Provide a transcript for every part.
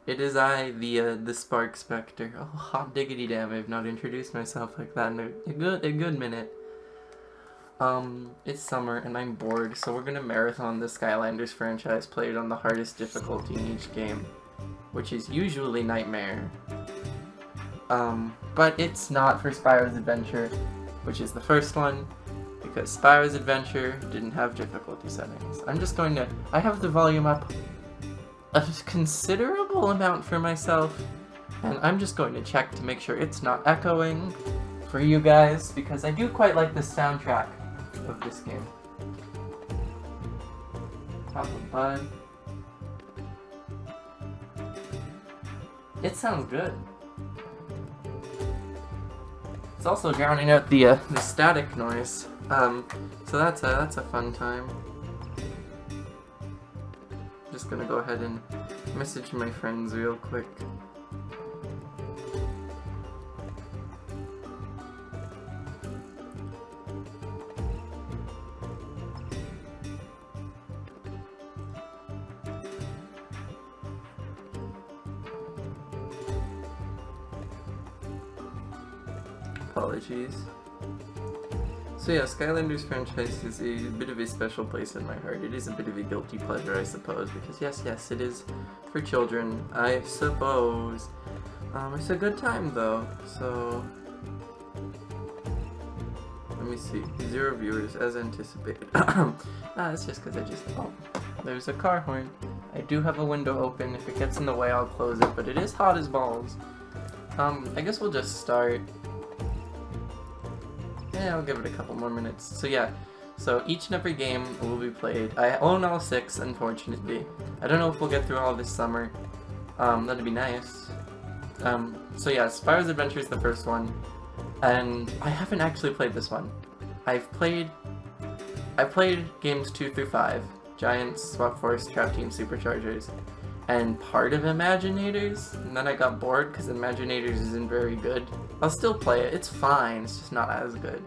It is I, the Spark Spectre. Oh, hot diggity damn! I've not introduced myself like that in a good minute. It's summer and I'm bored, so we're gonna marathon the Skylanders franchise played on the hardest difficulty in each game, which is usually Nightmare. But it's not for Spyro's Adventure, which is the first one, because Spyro's Adventure didn't have difficulty settings. I have the volume up a considerable amount for myself, and I'm just going to check to make sure it's not echoing for you guys, because I do quite like the soundtrack of this game. Pop a bud. It sounds good. It's also drowning out the static noise, so that's a fun time. Just gonna go ahead and message my friends real quick. Apologies. So yeah, Skylanders franchise is a bit of a special place in my heart. It is a bit of a guilty pleasure, I suppose, because yes, it is for children, I suppose. It's a good time though, so... Let me see. 0 viewers, as anticipated. It's just because oh, there's a car horn. I do have a window open. If it gets in the way, I'll close it, but it is hot as balls. I guess we'll just start. Yeah, I'll give it a couple more minutes. So yeah, so each and every game will be played. I own all 6, unfortunately. I don't know if we'll get through all this summer. That'd be nice. So yeah, Spyro's Adventure is the first one, and I haven't actually played this one. I've played games 2 through 5, Giants, Swap Force, Trap Team, Superchargers, and part of Imaginators, and then I got bored because Imaginators isn't very good. I'll still play it, it's fine, it's just not as good.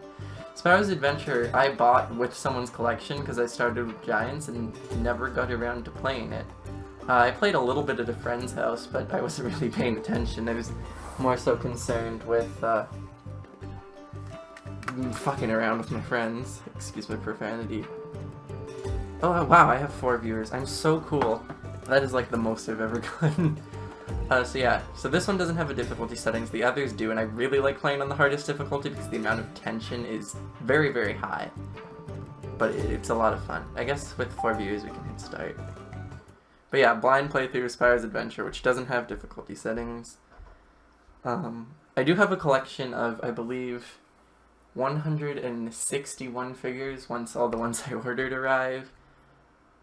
Spyro's Adventure I bought with someone's collection because I started with Giants and never got around to playing it. I played a little bit at a friend's house, but I wasn't really paying attention. I was more so concerned with fucking around with my friends. Excuse my profanity. Oh wow, I have 4 viewers. I'm so cool. That is like the most I've ever gotten. So yeah, so this one doesn't have a difficulty settings, the others do, and I really like playing on the hardest difficulty because the amount of tension is very, very high. But it's a lot of fun. I guess with 4 viewers we can hit start. But yeah, blind playthrough of Spyro's Adventure, which doesn't have difficulty settings. I do have a collection of, I believe, 161 figures once all the ones I ordered arrive.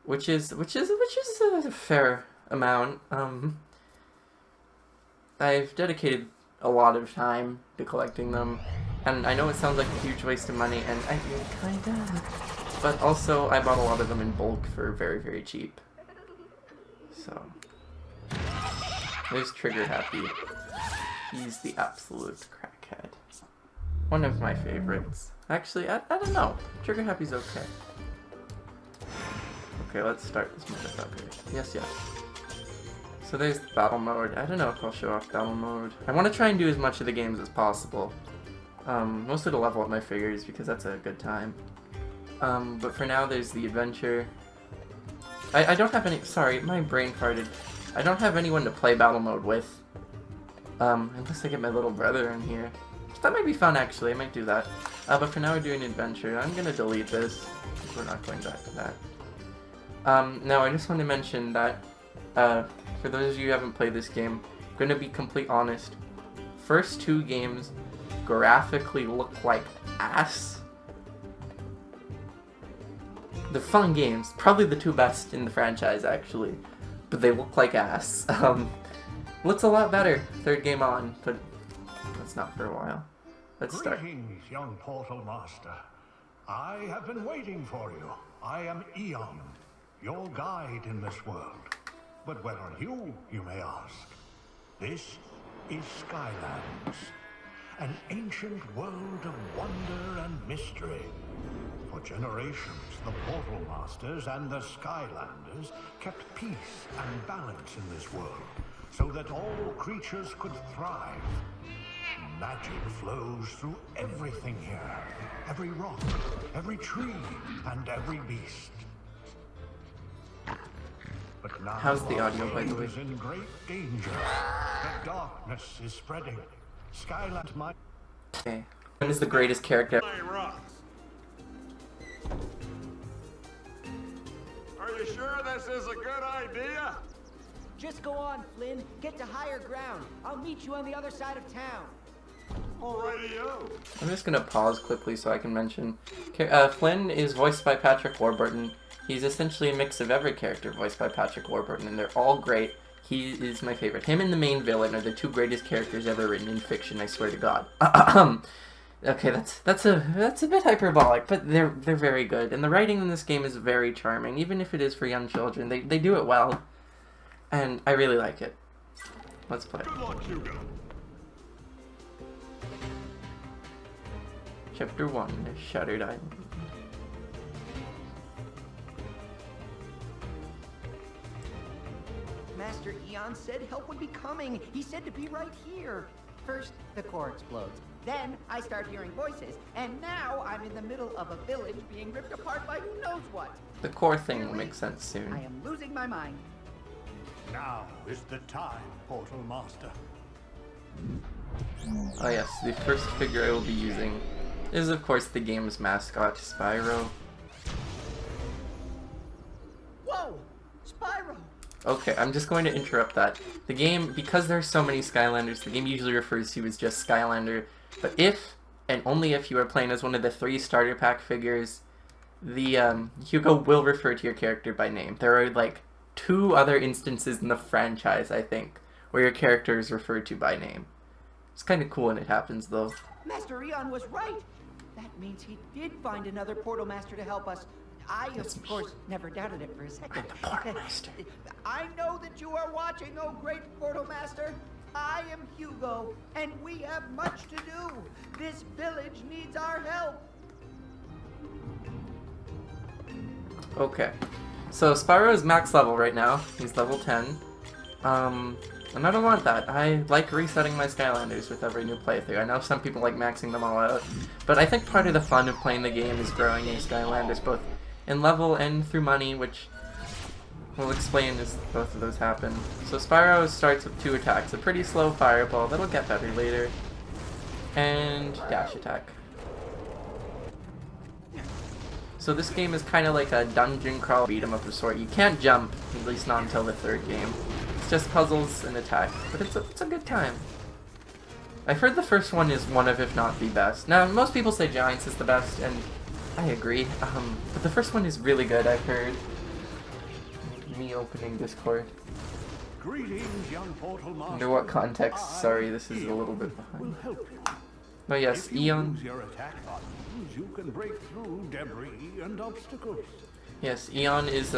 Which is a fair amount. I've dedicated a lot of time to collecting them, and I know it sounds like a huge waste of money, and I kinda, but also I bought a lot of them in bulk for very, very cheap. So there's Trigger Happy. He's the absolute crackhead. One of my favorites. Actually, I don't know. Trigger Happy's okay. Okay, let's start this motherfucker. Yes. So there's battle mode. I don't know if I'll show off battle mode. I want to try and do as much of the games as possible. Mostly to level up my figures because that's a good time. But for now there's the adventure. I don't have any, sorry, my brain farted. I don't have anyone to play battle mode with. Unless I get my little brother in here. That might be fun actually, I might do that. But for now we're doing adventure. I'm gonna delete this, because we're not going back to that. Now I just want to mention that, for those of you who haven't played this game, I'm gonna be completely honest. First 2 games graphically look like ass. They're fun games, probably the 2 best in the franchise actually, but they look like ass. Looks a lot better 3rd game on, but that's not for a while. Let's start. Greetings, young Portal Master. I have been waiting for you. I am Eon, your guide in this world. But where are you, you may ask? This is Skylands, an ancient world of wonder and mystery. For generations, the Portal Masters and the Skylanders kept peace and balance in this world, so that all creatures could thrive. Magic flows through everything here. Every rock, every tree, and every beast. But now How's the audio, by the way? is in great danger. The darkness is spreading. Skyland might... Okay. When is the greatest character? Rocks. Are you sure this is a good idea? Just go on, Flynn. Get to higher ground. I'll meet you on the other side of town. Alrighty-o. I'm just gonna pause quickly so I can mention. Flynn is voiced by Patrick Warburton. He's essentially a mix of every character voiced by Patrick Warburton, and they're all great. He is my favorite. Him and the main villain are the two greatest characters ever written in fiction, I swear to God. Okay, that's a bit hyperbolic, but they're very good. And the writing in this game is very charming, even if it is for young children. They do it well, and I really like it. Let's play. Good luck, Hugo. Chapter 1, Shattered Island. Master Eon said help would be coming. He said to be right here. First, the core explodes. Then, I start hearing voices. And now, I'm in the middle of a village being ripped apart by who knows what. The core thing will make sense soon. I am losing my mind. Now is the time, Portal Master. Oh yes, the first figure I will be using is of course the game's mascot, Spyro. Whoa! Spyro! Okay, I'm just going to interrupt that. The game, because there are so many Skylanders, the game usually refers to you as just Skylander. But if, and only if, you are playing as one of the 3 starter pack figures, the Hugo will refer to your character by name. There are like 2 other instances in the franchise, I think, where your character is referred to by name. It's kind of cool when it happens, though. Master Eon was right. That means he did find another Portal Master to help us. I, That's of me. course, never doubted it for a second. I'm the Portal Master. I know that you are watching, oh great Portal Master. I am Hugo, and we have much to do. This village needs our help. Okay, so Spyro is max level right now. He's level 10. And I don't want that. I like resetting my Skylanders with every new playthrough. I know some people like maxing them all out, but I think part of the fun of playing the game is growing new Skylanders, both in level and through money, which we'll explain as both of those happen. So Spyro starts with 2 attacks, a pretty slow fireball, that'll get better later, and dash attack. So this game is kind of like a dungeon crawl beat 'em up of sort. You can't jump, at least not until the 3rd game. It's just puzzles and attack, but it's a good time. I've heard the first one is one of, if not the best. Now, most people say Giants is the best, and I agree. But the first one is really good, I've heard. Me opening Discord. Greetings, young Portal Master. Under what context? Sorry, this is a little bit Will behind. help you. Oh yes, If you Eon. use your attack buttons, you can break through debris and obstacles. Yes, Eon is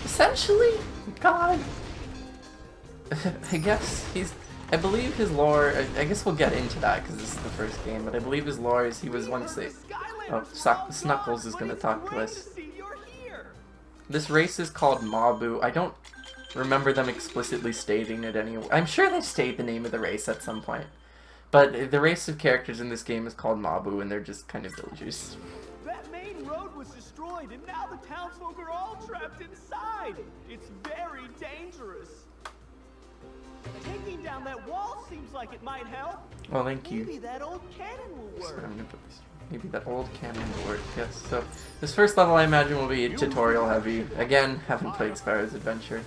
essentially God. I guess I believe his lore. I guess we'll get into that because this is the first game. But I believe his lore is he was once a. Oh, Snuckles is going to talk to us. This race is called Mabu. I don't remember them explicitly stating it anywhere. I'm sure they state the name of the race at some point. But the race of characters in this game is called Mabu, and they're just kind of villagers. That main road was destroyed, and now the townsfolk are all trapped inside. It's very dangerous. Taking down that wall seems like it might help. Well, thank you. Maybe that old cannon will So work. I'm gonna put this. Maybe that old cannon will work. Yes. So this first level, I imagine, will be tutorial heavy. Again, haven't played Spyro's Adventure.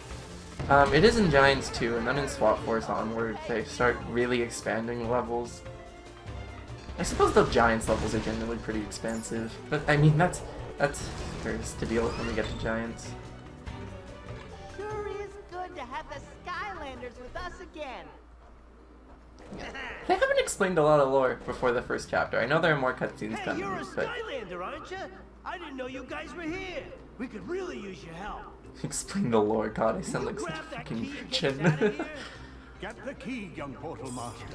It is in Giants too, and then in Swap Force onward, they start really expanding levels. I suppose the Giants levels are generally pretty expansive, but I mean that's first to deal with when we get to Giants. Sure is good to have the Skylanders with us again. They haven't explained a lot of lore before the first chapter. I know there are more cutscenes Hey, coming, you're a but Skylander, aren't you? I didn't know you guys were here. We could really use your help. explain the lore. God, I sound You like such a grab that fucking key and get us virgin. out of here. Get the key, young Portal Master.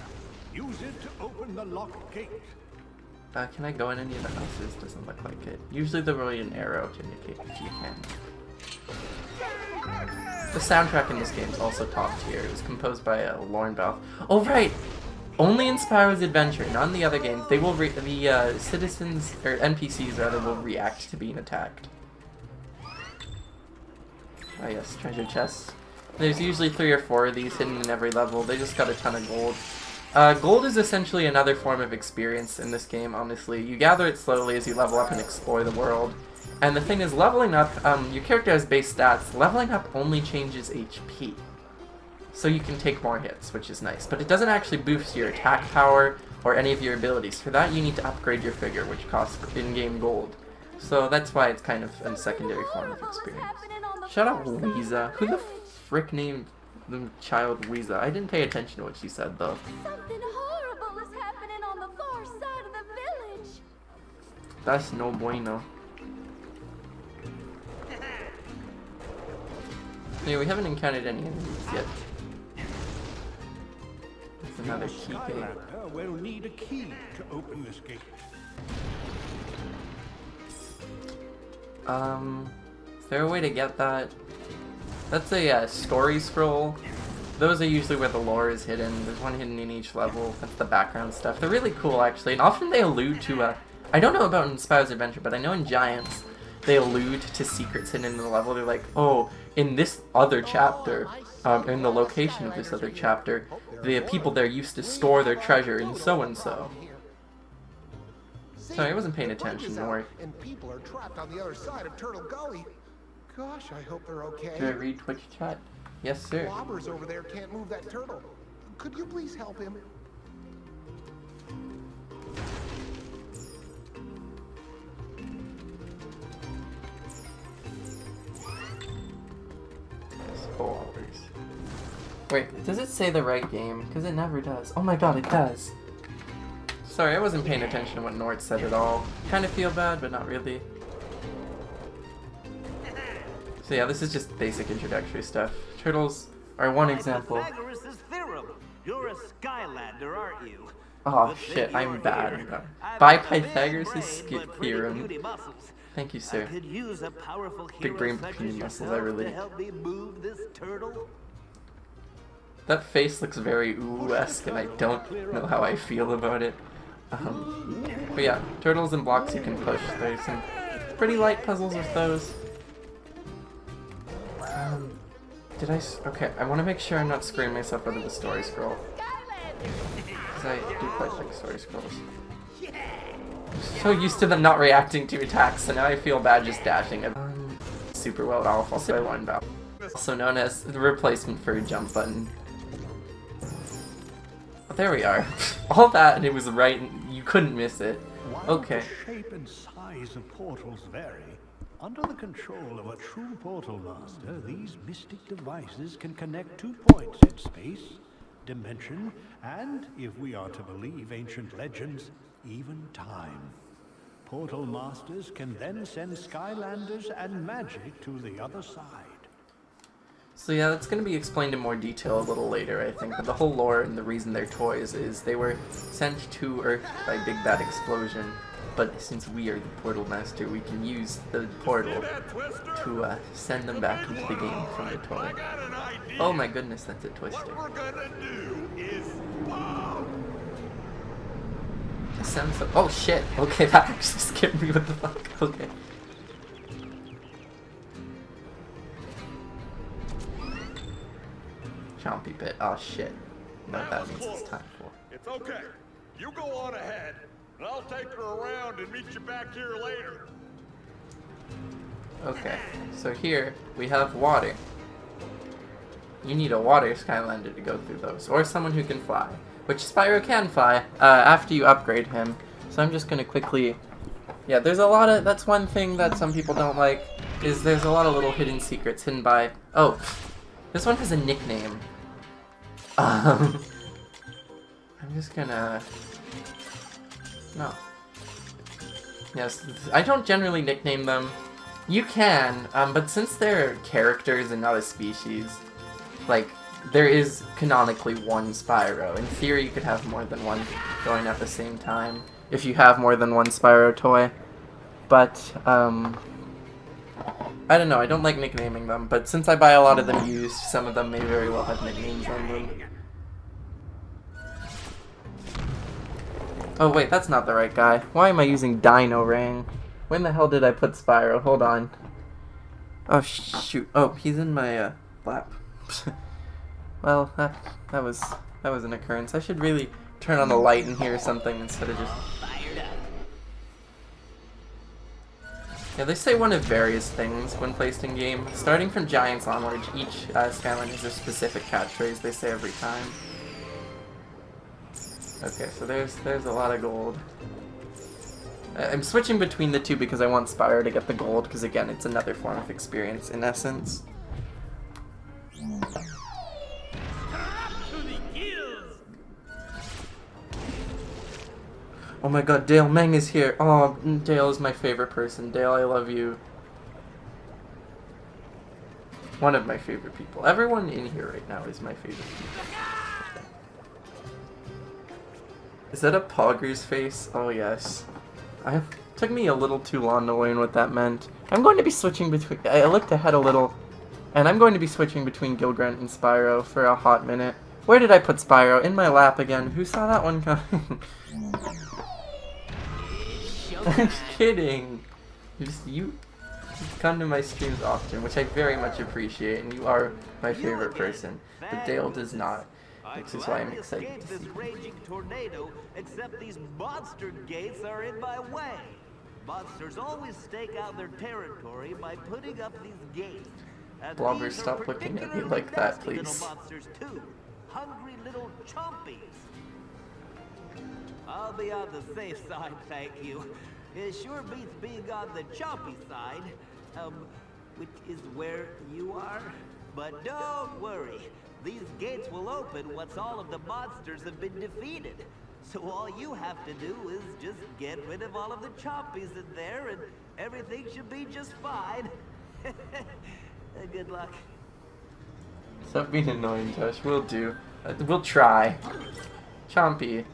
Use it to open the locked gate. Can I go in any of the houses? Doesn't look like it. Usually there will be an arrow to indicate if you can. The soundtrack in this game is also top tier. It was composed by Lauren Bell. Oh right! Only in Spyro's Adventure, not in the other games. They will the citizens, or NPCs rather, will react to being attacked. Oh yes, treasure chests. There's usually 3 or 4 of these hidden in every level. They just got a ton of gold. Gold is essentially another form of experience in this game, honestly. You gather it slowly as you level up and explore the world. And the thing is, leveling up, your character has base stats. Leveling up only changes HP. So you can take more hits, which is nice. But it doesn't actually boost your attack power or any of your abilities. For that, you need to upgrade your figure, which costs in-game gold. So that's why it's kind of a secondary form of experience. Shut up, Louisa. Who the frick named the child Louisa? I didn't pay attention to what she said, though. Something horrible is happening on the far side of the village. That's no bueno. Yeah, we haven't encountered any enemies yet. That's another key gate. Skylander will need a key to open this gate. Is there a way to get that? That's a story scroll. Those are usually where the lore is hidden. There's one hidden in each level. That's the background stuff. They're really cool, actually, and often they allude to I don't know about in Spyro's Adventure, but I know in Giants they allude to secrets hidden in the level. They're like, oh, in this other chapter, in the location of this other chapter, the people there used to store their treasure in so-and-so. Sorry, I wasn't paying attention, don't worry. And people are trapped on the other side of Turtle Gully. Gosh, I hope they're okay. Do I read Twitch chat? Yes, sir. Blobbers over there can't move that turtle. Could you please help him? Spoilers. Wait, does it say the right game? Because it never does. Oh my god, it does. Sorry, I wasn't paying attention to what Nort said at all. Kind of feel bad, but not really. So yeah, this is just basic introductory stuff. Turtles are one example. Pythagoras' theorem. You're a Skylander, aren't you? Oh shit, I'm bad. By Pythagoras' theorem. Thank you, sir. Could use a powerful Big hero brain such bikini as muscles, I yourself really. to help me move this turtle. That face looks very ooh-esque, and I don't know how I feel about it. But yeah, turtles and blocks you can push. There's some pretty light puzzles with those. Okay, I want to make sure I'm not screwing myself out of the story scroll. Because I do quite like story scrolls. I'm so used to them not reacting to attacks, so now I feel bad just dashing. Super well off, also by one battle. Also known as the replacement for a jump button. But there we are. All that, and it was right, and you couldn't miss it. While Okay. the shape and size of portals vary, under the control of a true portal master, these mystic devices can connect 2 points in space, dimension, and, if we are to believe ancient legends, even time. Portal masters can then send Skylanders and magic to the other side. So yeah, that's going to be explained in more detail a little later, I think. But the whole lore and the reason they're toys is they were sent to Earth by Big Bad Explosion. But since we are the Portal Master, we can use the portal to send them back into the game from the toy. Oh my goodness, that's a Twister. What we're gonna do is It sounds so— oh shit! Okay, that actually scared me, what the fuck? Okay. Chompy bit. Oh shit. No, that means it's time for. It's okay. You go on ahead, and I'll take her around and meet you back here later. Okay, so here we have water. You need a water Skylander to go through those, or someone who can fly, which Spyro can fly after you upgrade him. So I'm just gonna quickly, yeah, there's a lot of, that's one thing that some people don't like, is there's a lot of little hidden secrets hidden by, oh, this one has a nickname. I'm just gonna, no. Yes, I don't generally nickname them. You can, but since they're characters and not a species, like, there is canonically one Spyro. In theory, you could have more than one going at the same time. if you have more than one Spyro toy. But, I don't know, I don't like nicknaming them, but since I buy a lot of them used, some of them may very well have nicknames on them. Oh wait, that's not the right guy. Why am I using Dino Ring? When the hell did I put Spyro? Hold on. Oh shoot. Oh, he's in my lap. Well, that was an occurrence. I should really turn on the light in here or something instead of just... Yeah, they say one of various things when placed in game. Starting from Giants onwards, each Skylander has a specific catchphrase they say every time. Okay, so there's a lot of gold. I'm switching between the two because I want Spyro to get the gold, because again, it's another form of experience in essence. Oh my god, Dale Meng is here. Oh, Dale is my favorite person. Dale, I love you. One of my favorite people. Everyone in here right now is my favorite people. Is that a Pogger's face? Oh yes. Took me a little too long to learn what that meant. I'm going to be switching between... I looked ahead a little, and I'm going to be switching between Gilgrunt and Spyro for a hot minute. Where did I put Spyro? In my lap again. Who saw that one coming? I'm just kidding. You come to my streams often, which I very much appreciate, and you are my favorite person. But Dale does not, which is why I'm excited to see. This raging tornado, except these monster gates are in my way. Monsters always stake out their territory by putting up these gates. And Blobber, these are stop looking at me particularly like that, nasty please. little monsters too. Hungry little chompies. I'll be on the safe side, thank you. It sure beats being on the chompy side, which is where you are. But don't worry, these gates will open once all of the monsters have been defeated. So all you have to do is just get rid of all of the chompies in there, and everything should be just fine. Good luck. Stop being annoying, Josh. We'll do. We'll try. Chompy.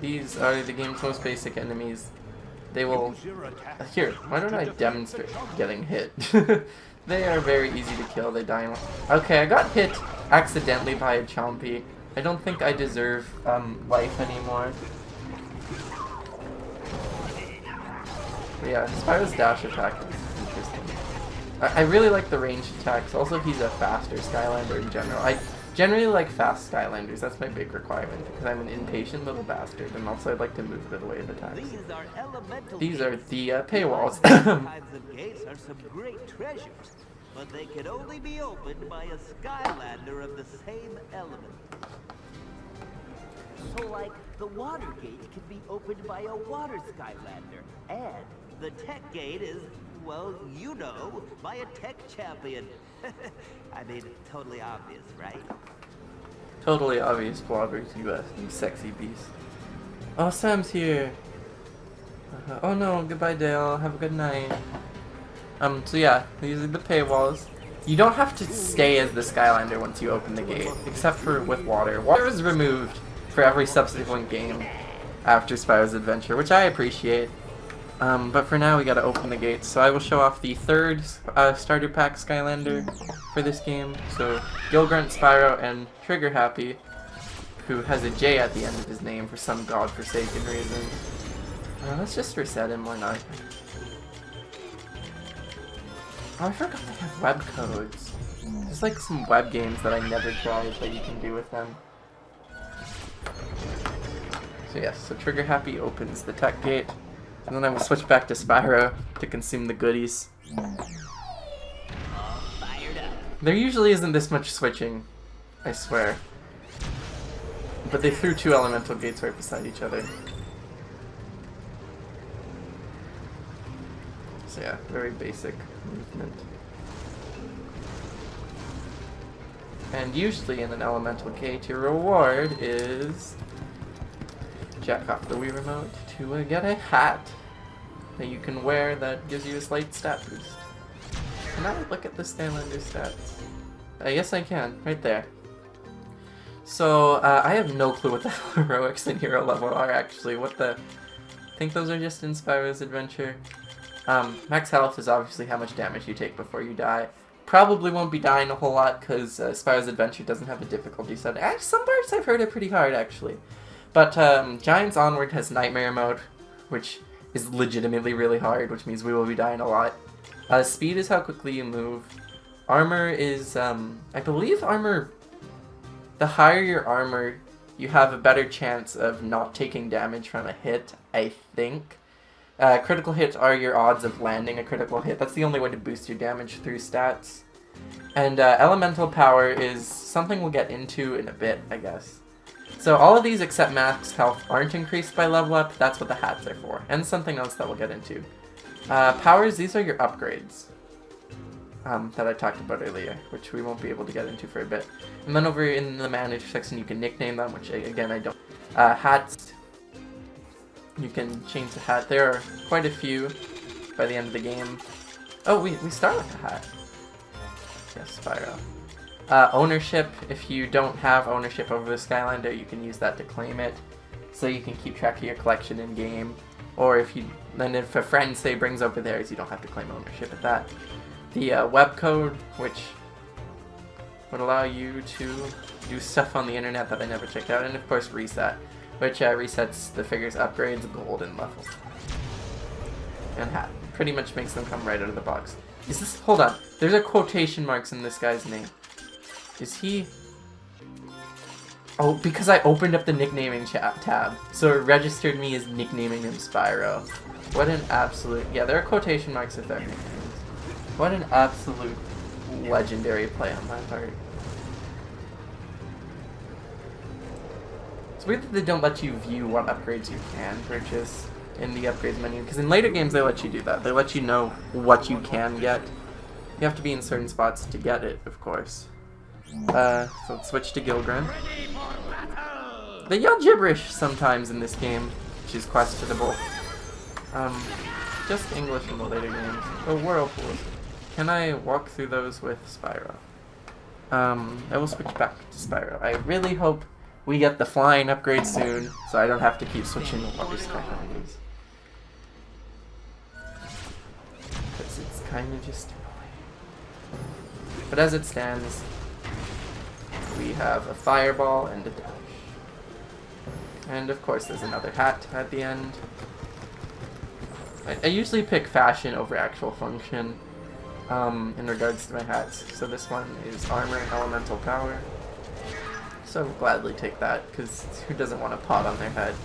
These are the game's most basic enemies. They will... Here, why don't I demonstrate getting hit? They are very easy to kill. They die in... Okay, I got hit accidentally by a Chompy. I don't think I deserve life anymore. But yeah, Spyro's dash attack is interesting. I really like the ranged attacks. Also, he's a faster Skylander in general. I generally like fast Skylanders. That's my big requirement, because I'm an impatient little bastard, and also I'd like to move out of the way of attacks. These are the paywalls. Kinds of gates are some great treasures, but they can only be opened by a Skylander of the same element. So, like, the water gate can be opened by a water Skylander, and the tech gate is, well, you know, by a tech champion. I mean, totally obvious, right? Totally obvious, Blobbers, you sexy beast. Oh, Sam's here. Oh no, goodbye Dale, have a good night. So yeah, these are the paywalls. You don't have to stay as the Skylander once you open the gate, except for with water. Water is removed for every subsequent game after Spyro's adventure, which I appreciate. But for now, we gotta open the gates. So I will show off the third starter pack Skylander for this game. So Gilgrunt, Spyro, and Trigger Happy, who has a J at the end of his name for some godforsaken reason. Let's just reset him, why not? Oh, I forgot they have web codes. There's like some web games that I never tried that you can do with them. So yes, so Trigger Happy opens the tech gate. And then I will switch back to Spyro to consume the goodies. There usually isn't this much switching, I swear. But they threw two elemental gates right beside each other. So yeah, very basic movement. And usually in an elemental gate, your reward is... jack off the Wii Remote to get a hat that you can wear that gives you a slight stat boost. Can I look at the Skylander stats? Yes I can, right there. So, I have no clue what the heroics and hero level are actually. What think those are just in Spyro's Adventure. Max health is obviously how much damage you take before you die. Probably won't be dying a whole lot because Spyro's Adventure doesn't have a difficulty setting. Some parts I've heard are pretty hard actually. But Giants Onward has Nightmare mode, which is legitimately really hard, which means we will be dying a lot. Speed is how quickly you move. Armor is, I believe armor, the higher your armor, you have a better chance of not taking damage from a hit, I think. Critical hits are your odds of landing a critical hit. That's the only way to boost your damage through stats. And elemental power is something we'll get into in a bit, I guess. So all of these except max health aren't increased by level up. That's what the hats are for. And something else that we'll get into. Powers, these are your upgrades. That I talked about earlier, which we won't be able to get into for a bit. And then over in the manage section you can nickname them, which again I don't. Hats, you can change the hat. There are quite a few by the end of the game. Oh, we start with a hat. Yes, Spyro. Ownership, if you don't have ownership over the Skylander, you can use that to claim it. So you can keep track of your collection in game. Or if a friend, say, brings over theirs, you don't have to claim ownership of that. The web code, which would allow you to do stuff on the internet that I never checked out. And of course reset, which resets the figure's upgrades, gold, and level. And hat. Pretty much makes them come right out of the box. Is this, hold on, there's a quotation marks in this guy's name. Is he... Oh, because I opened up the nicknaming tab, so it registered me as nicknaming him Spyro. What an absolute... Yeah, there are quotation marks if they're nicknames. What an absolute legendary play on my part. It's weird that they don't let you view what upgrades you can purchase in the upgrades menu, because in later games they let you do that. They let you know what you can get. You have to be in certain spots to get it, of course. So let's switch to Gilgren. They yell gibberish sometimes in this game, which is questionable. Just English in the later games. Oh, whirlpools. Can I walk through those with Spyro? I will switch back to Spyro. I really hope we get the flying upgrade soon, so I don't have to keep switching to water Skylanders. Because it's kind of just annoying. But as it stands, we have a fireball and a dash. And of course there's another hat at the end. I usually pick fashion over actual function in regards to my hats. So this one is armor and elemental power. So I'll gladly take that, because who doesn't want a pot on their head?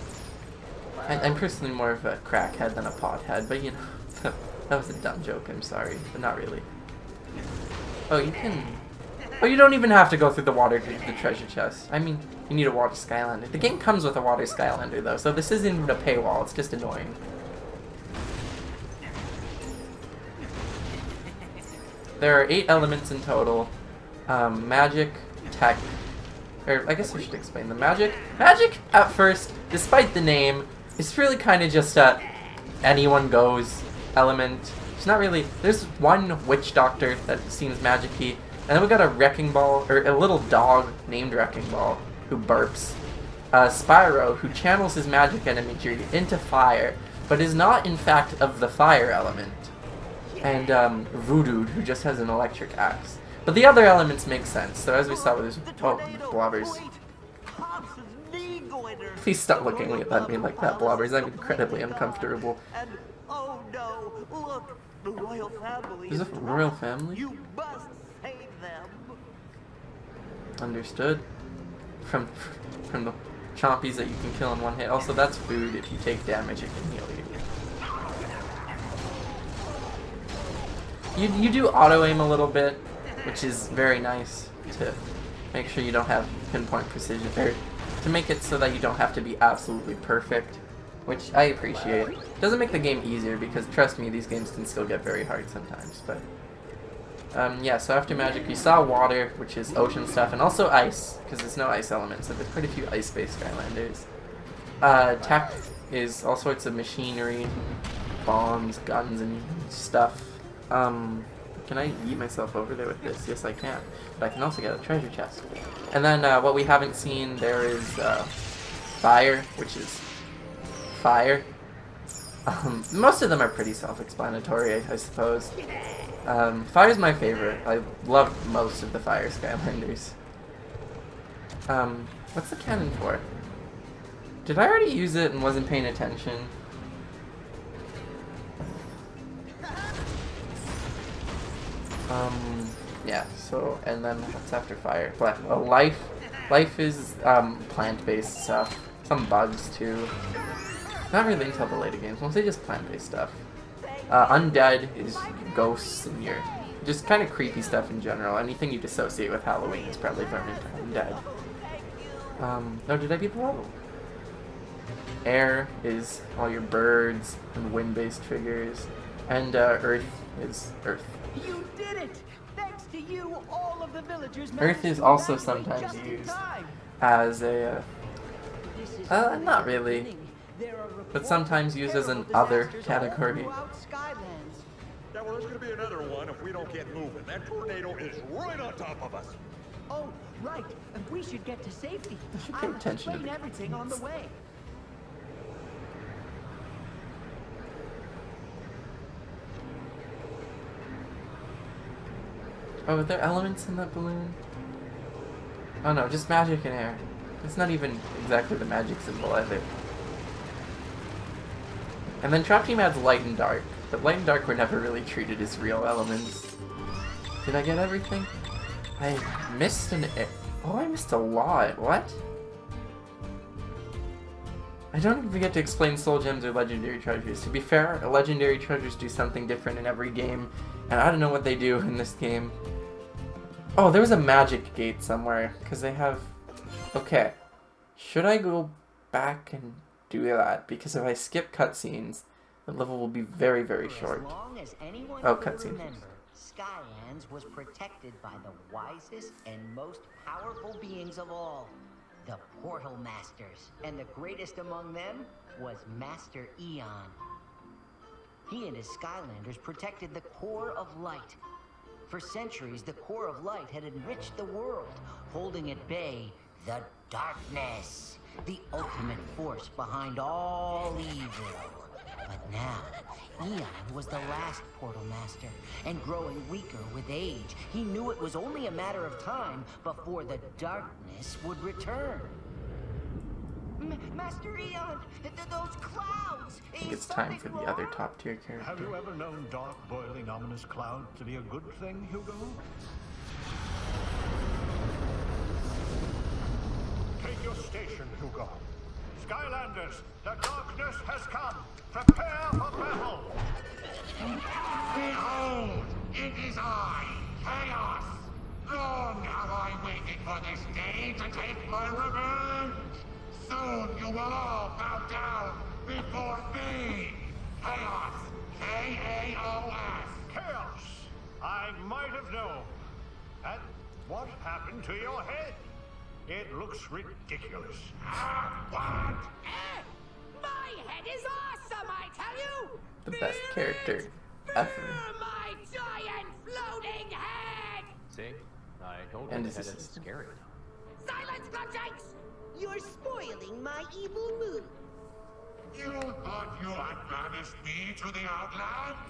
I'm personally more of a crackhead than a pothead, but you know, that was a dumb joke, I'm sorry, but not really. Oh, you can... Oh, you don't even have to go through the water to the treasure chest. I mean, you need a water Skylander. The game comes with a water Skylander, though, so this isn't even a paywall, it's just annoying. There are 8 elements in total. Magic, tech, or I guess I should explain the magic. Magic, at first, despite the name, is really kind of just a anyone goes element. It's not really, there's one witch doctor that seems magic-y, and then we got a wrecking ball, or a little dog named Wrecking Ball, who burps. Spyro, who channels his magic energy into fire, but is not in fact of the fire element. And Voodoo, who just has an electric axe. But the other elements make sense, so as we saw with this... Oh, blobbers. Please stop looking at me like that, blobbers. I'm incredibly uncomfortable. And, oh no, look, the royal family. Is it a royal family? You must save them. Understood. From the chompies that you can kill in one hit. Also, that's food. If you take damage, it can heal you. You do auto-aim a little bit, which is very nice to make sure you don't have pinpoint precision, or to make it so that you don't have to be absolutely perfect, which I appreciate. It doesn't make the game easier, because trust me, these games can still get very hard sometimes, but... yeah, so after magic, you saw water, which is ocean stuff, and also ice, because there's no ice elements, so there's quite a few ice-based Skylanders. Tech is all sorts of machinery, bombs, guns, and stuff. Can I yeet myself over there with this? Yes, I can. But I can also get a treasure chest. And then what we haven't seen, there is fire, which is fire. Most of them are pretty self-explanatory, I suppose. Fire's my favorite. I love most of the Fire Skylanders. What's the cannon for? Did I already use it and wasn't paying attention? Yeah, so, and then what's after fire? What? Oh, life. Life is, plant-based stuff. Some bugs, too. Not really until the later games, mostly just plant-based stuff. Undead is ghosts and your just kind of creepy stuff in general. Anything you dissociate with Halloween is probably thrown into undead. Oh, did I beat the level? Air is all your birds and wind-based triggers, and Earth is Earth. You did it! Thanks to you, all of the villagers. Earth is also sometimes used as a, not really, but sometimes used as an other category. Yeah, well, there's gonna be another one if we don't get moving. That tornado is right on top of us. Oh, right. We should get to safety. should pay I'll attention to explain the everything on the way. Oh, are there elements in that balloon? Oh no, just magic and air. It's not even exactly the magic symbol either. And then Trap Team adds light and dark, but light and dark were never really treated as real elements. Did I get everything? I missed an air. Oh, I missed a lot. What? I don't even get to explain soul gems or legendary treasures. To be fair, legendary treasures do something different in every game, and I don't know what they do in this game. Oh, there was a magic gate somewhere, because they have... Okay. Should I go back and do that? Because if I skip cutscenes, the level will be very, very short. As long as anyone Oh, can cutscenes. remember, Skylands was protected by the wisest and most powerful beings of all, the Portal Masters. And the greatest among them was Master Eon. He and his Skylanders protected the core of light. For centuries, the core of light had enriched the world, holding at bay the darkness, the ultimate force behind all evil. But now, Eon was the last Portal Master, and growing weaker with age, he knew it was only a matter of time before the darkness would return. Master Eon, those clouds! I think it's time for the other top tier character. Have you ever known dark, boiling, ominous cloud to be a good thing, Hugo? Take your station, Hugo. Skylanders, the darkness has come. Prepare for battle. Behold, it is I, Chaos. Long have I waited for this day to take my revenge. Soon you will all bow down before me. Chaos. K-A-O-S. Chaos! I might have known. And what happened to your head? It looks ridiculous. What? My head is awesome, I tell you! The best character ever. My giant floating head! See? I told you And the this head is- is scary. Silence, Glumshanks! You're spoiling my evil mood. You thought you had banished me to the Outlands?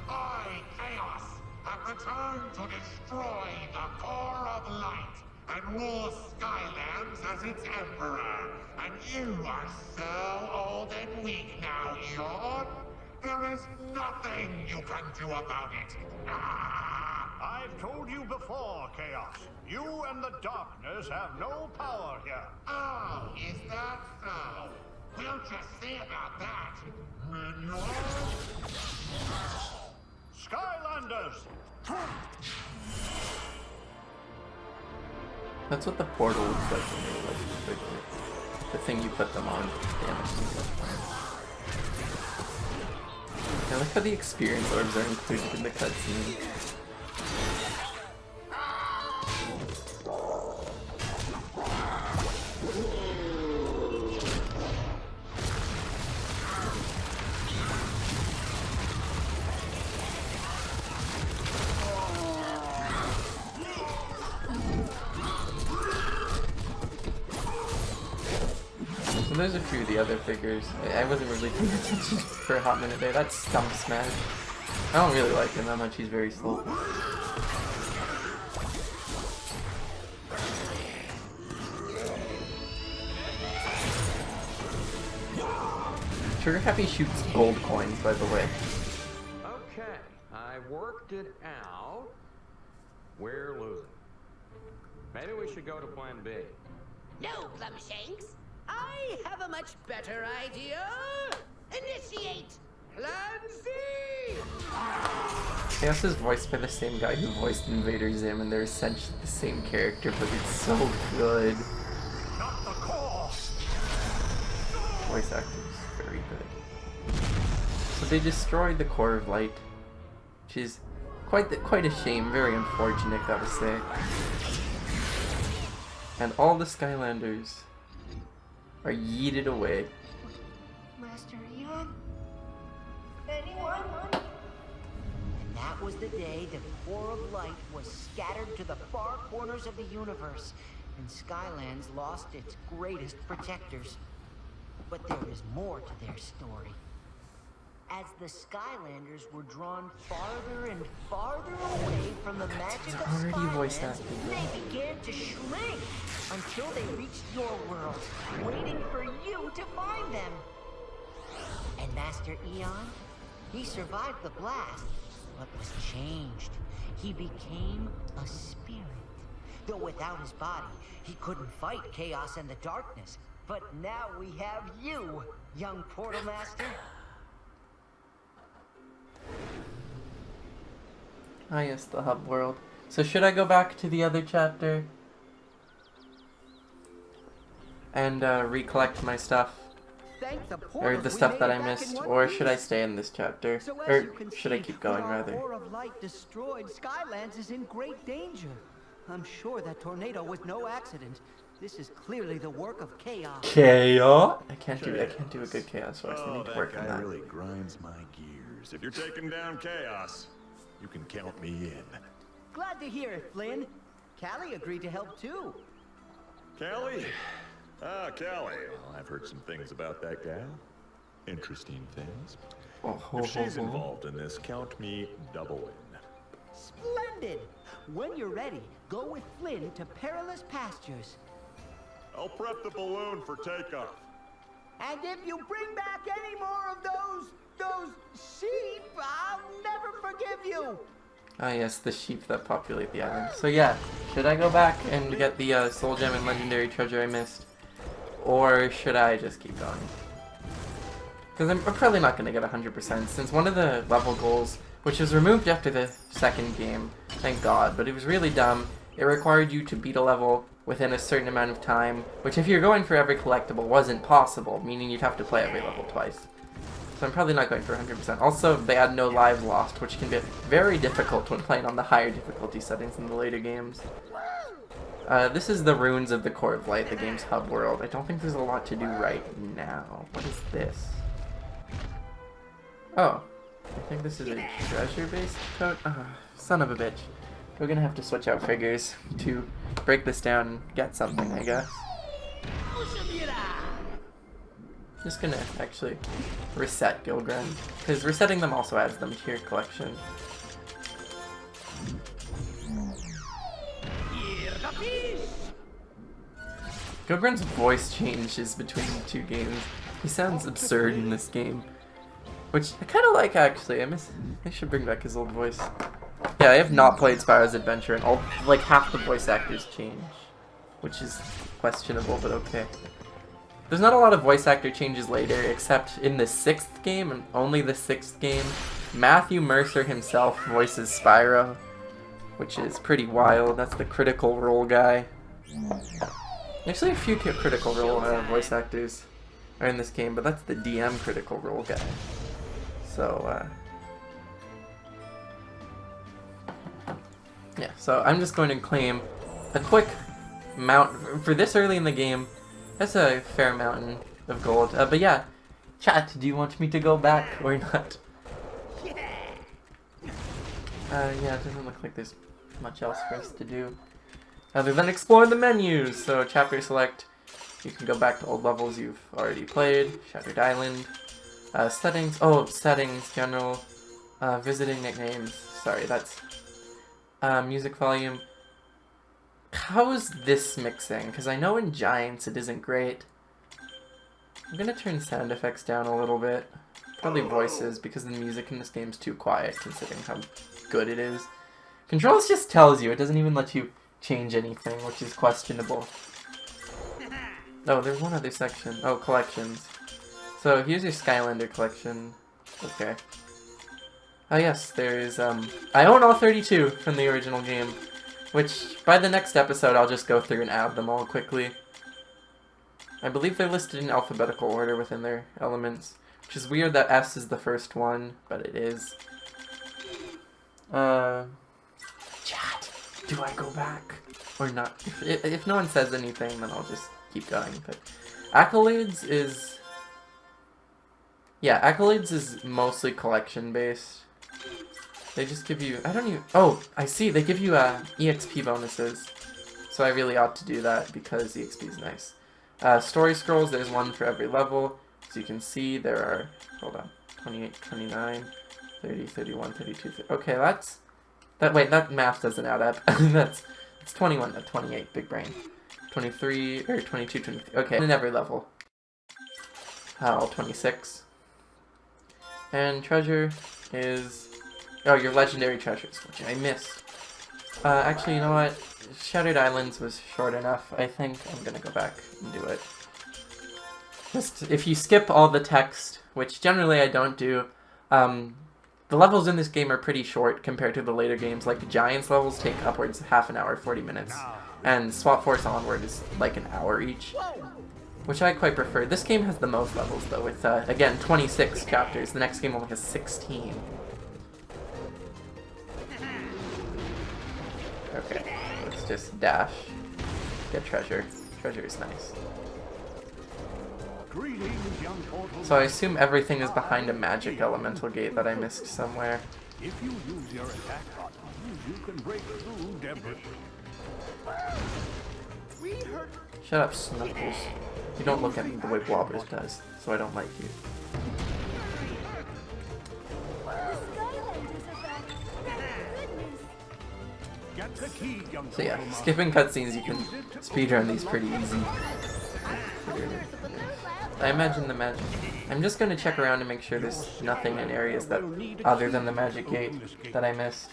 I, Chaos, have returned to destroy the core of light and rule Skylands as its emperor. And you are so old and weak now, Eon. There is nothing you can do about it. I've told you before, Chaos. You and the darkness have no power here. Oh, is that so? We'll just see about that. Skylanders! That's what the portal looks like when you're like the thing you put them on. I like how the experience orbs are included in the cutscene. So there's a few of the other figures. I wasn't really paying attention for a hot minute there. That's Stump Smash. I don't really like him that much, he's very slow. Trigger Happy shoots gold coins, by the way. Okay, I worked it out. We're losing. Maybe we should go to plan B. No, Plumshanks. I have a much better idea. Initiate Plan Z! Chaos is voiced by the same guy who voiced Invader Zim, and they're essentially the same character, but it's so good. Not the core. Voice acting is very good. So they destroyed the core of light, which is quite a shame, very unfortunate, gotta say. And all the Skylanders are yeeted away. Master Eon? Anyone? And that was the day the core of light was scattered to the far corners of the universe, and Skylands lost its greatest protectors. But there is more to their story. As the Skylanders were drawn farther and farther away from the magic of Skylands, they began to shrink until they reached your world, waiting for you to find them. And Master Eon, he survived the blast, but was changed. He became a spirit. Though without his body, he couldn't fight chaos and the darkness. But now we have you, young Portal Master. Ah yes, the hub world. So should I go back to the other chapter and recollect my stuff? Or the stuff that I missed? Or should I stay in this chapter? Or should I keep going, rather? The core of light destroyed, Skylands is in great danger. I'm sure that tornado was no accident. This is clearly the work of chaos. Chaos? I can't do a good chaos voice. I need to work on that. That guy really grinds my gears. If you're taking down chaos, you can count me in. Glad to hear it, Flynn. Callie agreed to help too. Callie? Ah, Callie. Well, I've heard some things about that gal. Interesting things. If she's involved in this, count me double in. Splendid! When you're ready, go with Flynn to perilous pastures. I'll prep the balloon for takeoff. And if you bring back any more of those sheep, I'll never forgive you! Ah yes, the sheep that populate the island. So yeah, should I go back and get the Soul Gem and Legendary Treasure I missed? Or should I just keep going? Because I'm probably not going to get 100%, since one of the level goals, which was removed after the second game, thank god, but it was really dumb. It required you to beat a level within a certain amount of time, which if you're going for every collectible wasn't possible, meaning you'd have to play every level twice. So I'm probably not going for 100%. Also, they add no lives lost, which can be very difficult when playing on the higher difficulty settings in the later games. This is the ruins of the Core of Light, the game's hub world. I don't think there's a lot to do right now. What is this? Oh, I think this is a treasure-based code. Son of a bitch. We're gonna have to switch out figures to break this down and get something, I guess. Just gonna actually reset Gilgren, because resetting them also adds them to your collection. Gilgren's voice changes between the two games. He sounds absurd in this game, which I kind of like actually. I should bring back his old voice. Yeah, I have not played Spyro's Adventure, and like half the voice actors change, which is questionable, but okay. There's not a lot of voice actor changes later, except in the 6th game, and only the 6th game. Matthew Mercer himself voices Spyro, which is pretty wild. That's the Critical Role guy. Actually, a few Critical Role voice actors are in this game, but that's the DM Critical Role guy. So, yeah, so I'm just going to claim a quick mount for this early in the game. That's a fair mountain of gold. But yeah, chat, do you want me to go back or not? Yeah, it doesn't look like there's much else for us to do other than explore the menus. So chapter select, You can go back to old levels you've already played. Shattered Island. Settings. Oh, settings. General. Visiting nicknames. Sorry, that's... music volume. How is this mixing? Because I know in Giants it isn't great. I'm gonna turn sound effects down a little bit. Probably voices, because the music in this game's too quiet, considering how good it is. Controls just tells you, it doesn't even let you change anything, which is questionable. Oh, there's one other section. Oh, collections. So here's your Skylander collection. Okay. Oh yes, there is, I own all 32 from the original game, which by the next episode I'll just go through and add them all quickly. I believe they're listed in alphabetical order within their elements, which is weird that S is the first one, but it is. Chat, do I go back or not? If no one says anything, then I'll just keep going. But Accolades is... Yeah, Accolades is mostly collection based. They just give you... I don't even... Oh, I see. They give you EXP bonuses. So I really ought to do that because EXP is nice. Story scrolls, there's one for every level. As you can see, there are... Hold on. 28, 29, 30, 31, 32... 30, okay, that's... Wait, that math doesn't add up. It's 21 to 28, big brain. 23, or 22, 23... Okay, in every level. All 26. And treasure is... Oh, your legendary treasures, which I missed. Actually, you know what? Shattered Islands was short enough. I think I'm gonna go back and do it. Just, if you skip all the text, which generally I don't do, the levels in this game are pretty short compared to the later games. Like, Giants levels take upwards of half an hour, 40 minutes. And Swap Force Onward is like an hour each, which I quite prefer. This game has the most levels, though, with, again, 26 chapters. The next game only has 16. Okay, let's just dash. Get treasure. Treasure is nice. So I assume everything is behind a magic elemental gate that I missed somewhere. If you use your attack button, you can break through debris. Shut up, Snuffles. You don't look at me the way Blobbers does, so I don't like you. So yeah, skipping cutscenes, you can speedrun these pretty easy. I imagine the magic... I'm just gonna check around to make sure there's nothing in areas that, other than the magic gate, that I missed.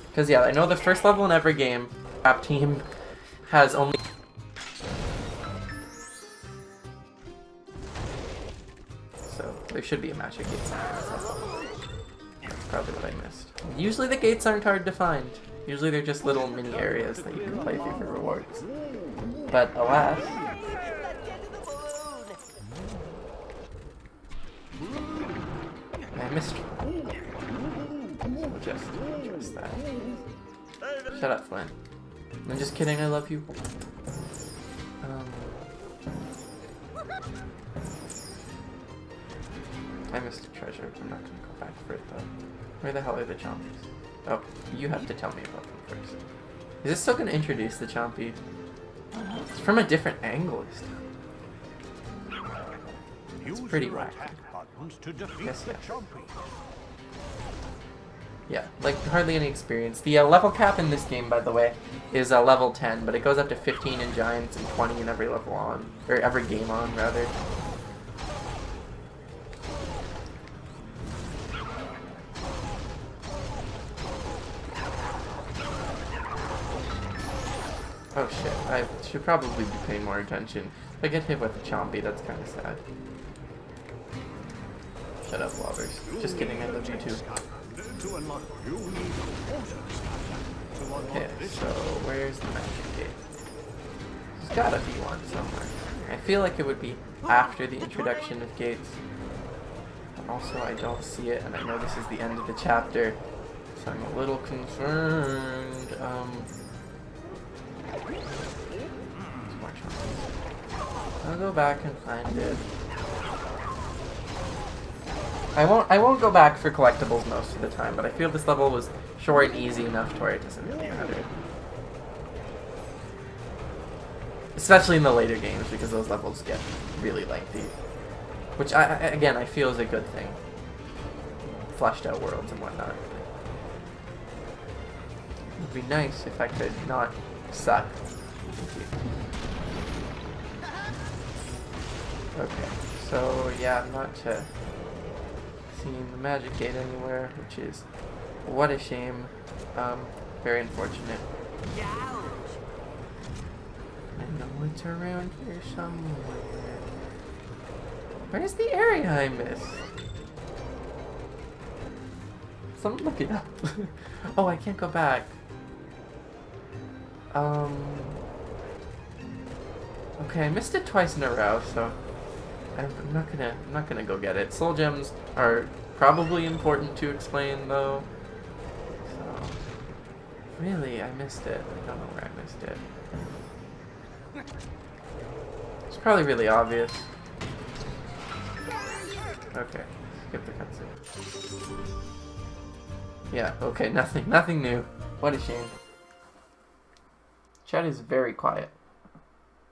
Because yeah, I know the first level in every game, App Team has only... So, there should be a magic gate somewhere. That's probably what I missed. Usually the gates aren't hard to find. Usually they're just little mini areas that you can play through for rewards. But alas... I missed one. Just that. Shut up, Flynn. I'm just kidding, I love you. I missed a treasure. I'm not gonna go back for it though. Where the hell are the chompies? Oh, you have to tell me about them first. Is this still gonna introduce the chompy? It's from a different angle this time. It's pretty wacky. Yes, yeah. Yeah, like hardly any experience. The level cap in this game, by the way, is level 10, but it goes up to 15 in Giants and 20 in every level on, or every game on, rather. Oh shit, I should probably be paying more attention. If I get hit with a chompy, that's kind of sad. Shut up, Blobbers. Just kidding, I love you too. Okay, so where's the magic gate? There's gotta be one somewhere. I feel like it would be after the introduction of gates. But also, I don't see it, and I know this is the end of the chapter, so I'm a little concerned. I'll go back and find it. I won't go back for collectibles most of the time, but I feel this level was short and easy enough to where it doesn't really matter. Especially in the later games, because those levels get really lengthy. Which, again, I feel is a good thing. Fleshed out worlds and whatnot. It would be nice if I could not suck. Okay, so yeah, I'm not seeing the magic gate anywhere, which is what a shame. Very unfortunate. I know it's around here somewhere. Where's the area I missed? Someone look it up. Oh, I can't go back. Okay, I missed it twice in a row, so I'm not gonna go get it. Soul gems are probably important to explain, though. So really, I missed it. I don't know where I missed it. It's probably really obvious. Okay, skip the cutscene. Yeah, okay, nothing new. What a shame. Chat is very quiet.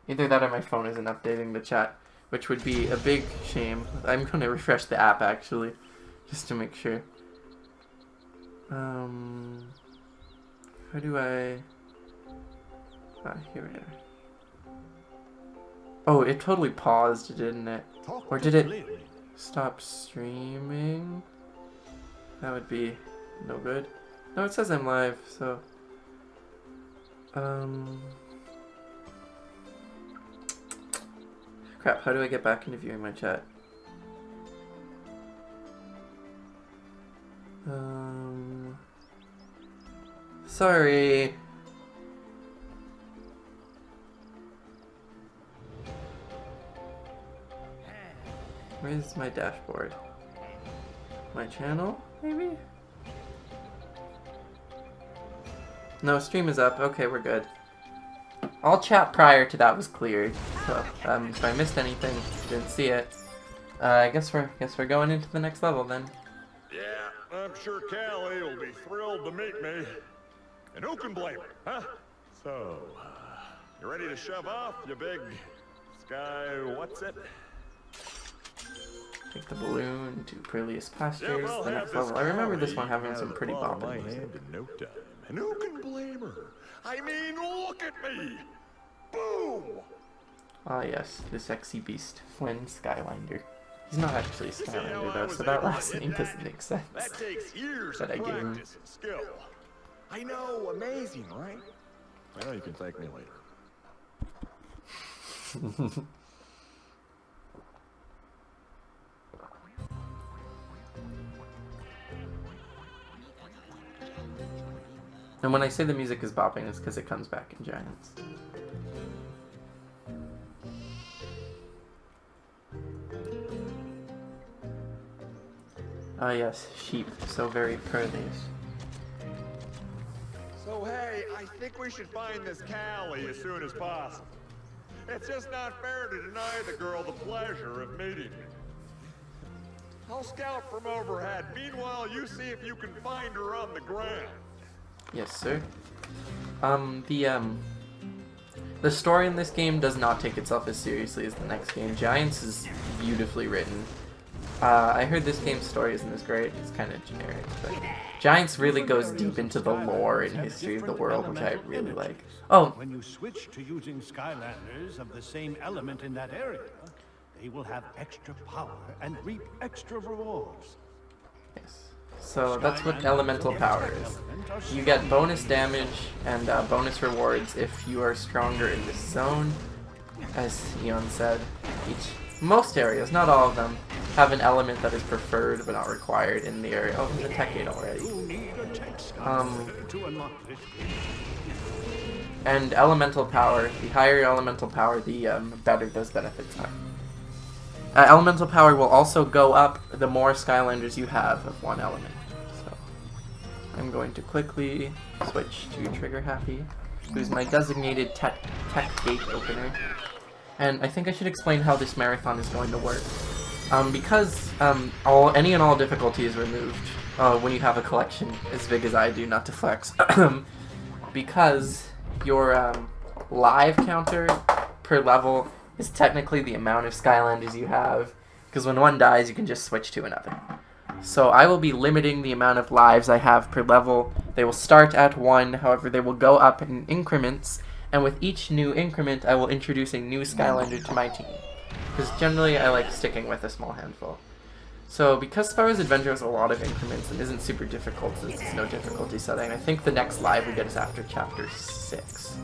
Either that or my phone isn't updating the chat, which would be a big shame. I'm gonna refresh the app actually, just to make sure. How do I... Ah, here we are. Oh, it totally paused, didn't it? Or did it stop streaming? That would be no good. No, it says I'm live, so... Crap, how do I get back into viewing my chat? Sorry. Where's my dashboard? My channel, maybe? No, stream is up. Okay, we're good. All chat prior to that was cleared. So, if I missed anything, didn't see it. I guess we're going into the next level then. Yeah, I'm sure Callie will be thrilled to meet me. And who can blame her, huh? So, you ready to shove off, you big what's it? Take the balloon to Perilous Pastures, the next level. I remember this one having some pretty bopping music. In no time. And who can blame her? I mean, look at me! Boom! Ah yes, the sexy beast, Flynn Skylander. He's not actually a Skylander though, so that last name doesn't make sense. That takes years that of I gave him. practice and skill. I know, amazing, right? I know you can thank me later. And when I say the music is bopping, it's because it comes back in Giants. Ah yes, sheep, so very perilous. So hey, I think we should find this Callie as soon as possible. It's just not fair to deny the girl the pleasure of meeting me. I'll scout from overhead. Meanwhile, you see if you can find her on the ground. Yes, sir. The story in this game does not take itself as seriously as the next game. Giants is beautifully written. I heard this game's story isn't as great. It's kind of generic, but Giants really goes deep into the lore and history of the world, which I really like. Oh. When you switch to using Skylanders of the same element in that area, they will have extra power and reap extra rewards. Yes. So that's what elemental power is. You get bonus damage and bonus rewards if you are stronger in this zone. As Eon said, most areas, not all of them, have an element that is preferred but not required in the area. Oh, there's a tech gate already. And elemental power, the higher your elemental power, the better those benefits are. Elemental power will also go up the more Skylanders you have of one element. So I'm going to quickly switch to Trigger Happy, who's my designated tech gate opener. And I think I should explain how this marathon is going to work. Because any and all difficulty is removed when you have a collection as big as I do, not to flex. Because your live counter per level is technically the amount of Skylanders you have, because when one dies, you can just switch to another. So I will be limiting the amount of lives I have per level. They will start at 1, however they will go up in increments, and with each new increment I will introduce a new Skylander to my team. Because generally I like sticking with a small handful. So because Spyro's Adventure has a lot of increments and isn't super difficult since it's no difficulty setting, I think the next live we get is after Chapter 6.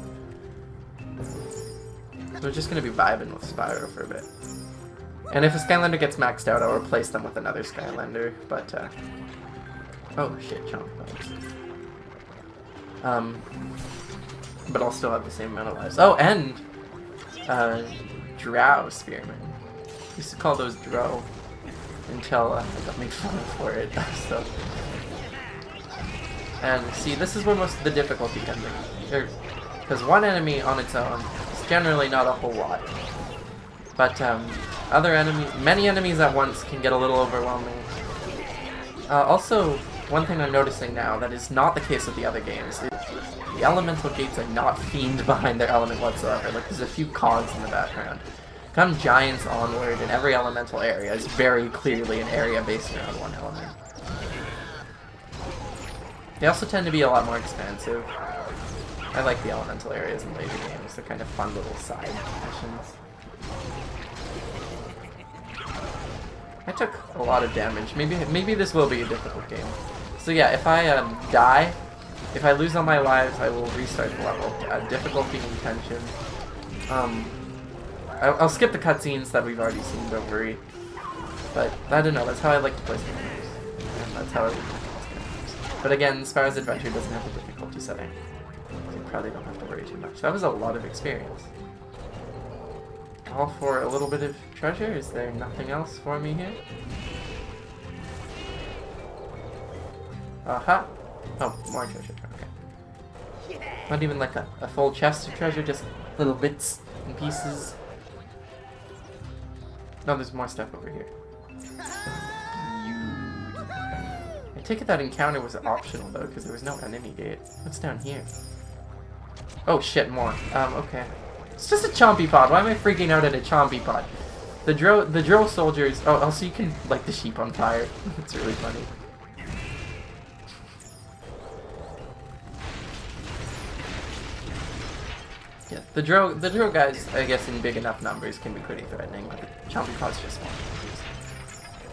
So we're just going to be vibing with Spyro for a bit. And if a Skylander gets maxed out, I'll replace them with another Skylander, but, oh shit, chomp bones. But I'll still have the same amount of lives. Oh, and, Drow Spearmen. I used to call those Drow until, I got made fun of for it, so. And, see, this is where most of the difficulty comes in. Because one enemy on its own is generally not a whole lot. But, many enemies at once can get a little overwhelming. Also, one thing I'm noticing now that is not the case with the other games is the elemental gates are not themed behind their element whatsoever. Like, there's a few cogs in the background. Come Giants Onward, and every elemental area is very clearly an area based around one element. They also tend to be a lot more expansive. I like the elemental areas in later games. They're kind of fun little side missions. I took a lot of damage. Maybe this will be a difficult game. So yeah, if I die, if I lose all my lives, I will restart the level. Difficulty and tension. I'll skip the cutscenes that we've already seen, don't worry. But I don't know, that's how I like to play Skylanders. And that's how I like to play Skylanders. But again, Spyro's Adventure doesn't have a difficulty setting. So you probably don't have to worry too much. That was a lot of experience. All for a little bit of treasure? Is there nothing else for me here? Aha! Oh, more treasure. Okay. Not even like a full chest of treasure, just little bits and pieces. No, there's more stuff over here. I take it that encounter was optional though, because there was no enemy gate. What's down here? Oh shit, more. Okay. It's just a chompy pod. Why am I freaking out at a chompy pod? The drill soldiers. Oh, so you can light the sheep on fire. It's really funny. Yeah, the drill guys, I guess in big enough numbers, can be pretty threatening, but the chompy pod's just small.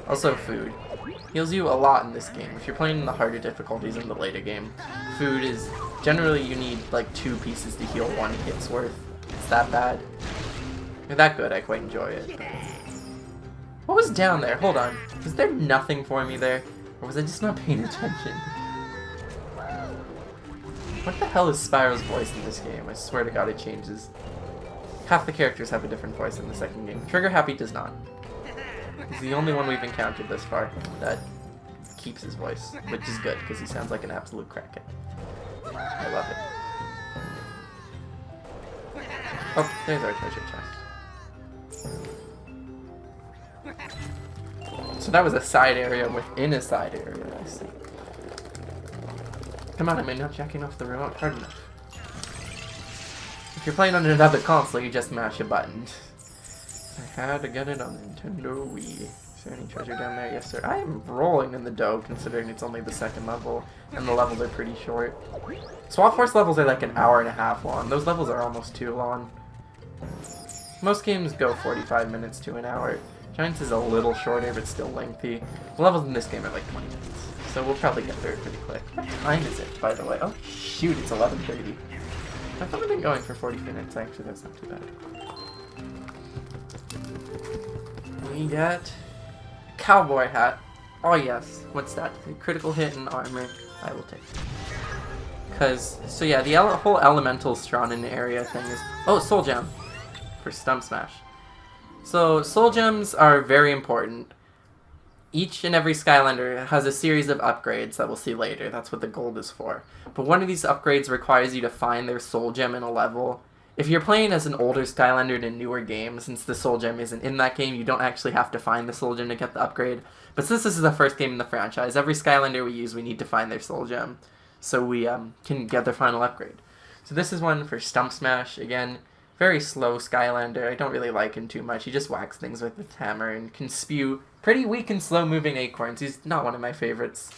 Also, food. Heals you a lot in this game. If you're playing in the harder difficulties in the later game, food is generally you need like 2 pieces to heal 1 hit's worth. It's that bad. They're that good, I quite enjoy it. But... what was down there? Hold on. Was there nothing for me there? Or was I just not paying attention? What the hell is Spyro's voice in this game? I swear to god it changes. Half the characters have a different voice in the second game. Trigger Happy does not. He's the only one we've encountered this far that keeps his voice, which is good, because he sounds like an absolute crackhead. I love it. Oh, there's our treasure chest. So that was a side area within a side area, I see. Come on, am I not jacking off the remote hard enough? If you're playing on another console, you just mash a button. I had to get it on Nintendo Wii. Is there any treasure down there? Yes, sir. I am rolling in the dough, considering it's only the 2nd level, and the levels are pretty short. Swap Force levels are like an hour and a half long. Those levels are almost too long. Most games go 45 minutes to an hour. Giants is a little shorter, but still lengthy. The levels in this game are like 20 minutes. So we'll probably get through it pretty quick. What time is it, by the way? Oh, shoot, it's 11:30. I've only been going for 40 minutes. Actually, that's not too bad. We got a cowboy hat. Oh, yes. What's that? A critical hit and armor. I will take it. Because, so yeah, the whole elemental Strawn in the area thing is... oh, soul gem. For Stump Smash. So, soul gems are very important. Each and every Skylander has a series of upgrades that we'll see later. That's what the gold is for. But one of these upgrades requires you to find their soul gem in a level. If you're playing as an older Skylander in a newer game, since the soul gem isn't in that game, you don't actually have to find the soul gem to get the upgrade. But since this is the first game in the franchise, every Skylander we use, we need to find their soul gem. So we can get their final upgrade. So this is one for Stump Smash. Again, Very slow Skylander. I don't really like him too much. He just whacks things with his hammer and can spew pretty weak and slow-moving acorns. He's not one of my favorites.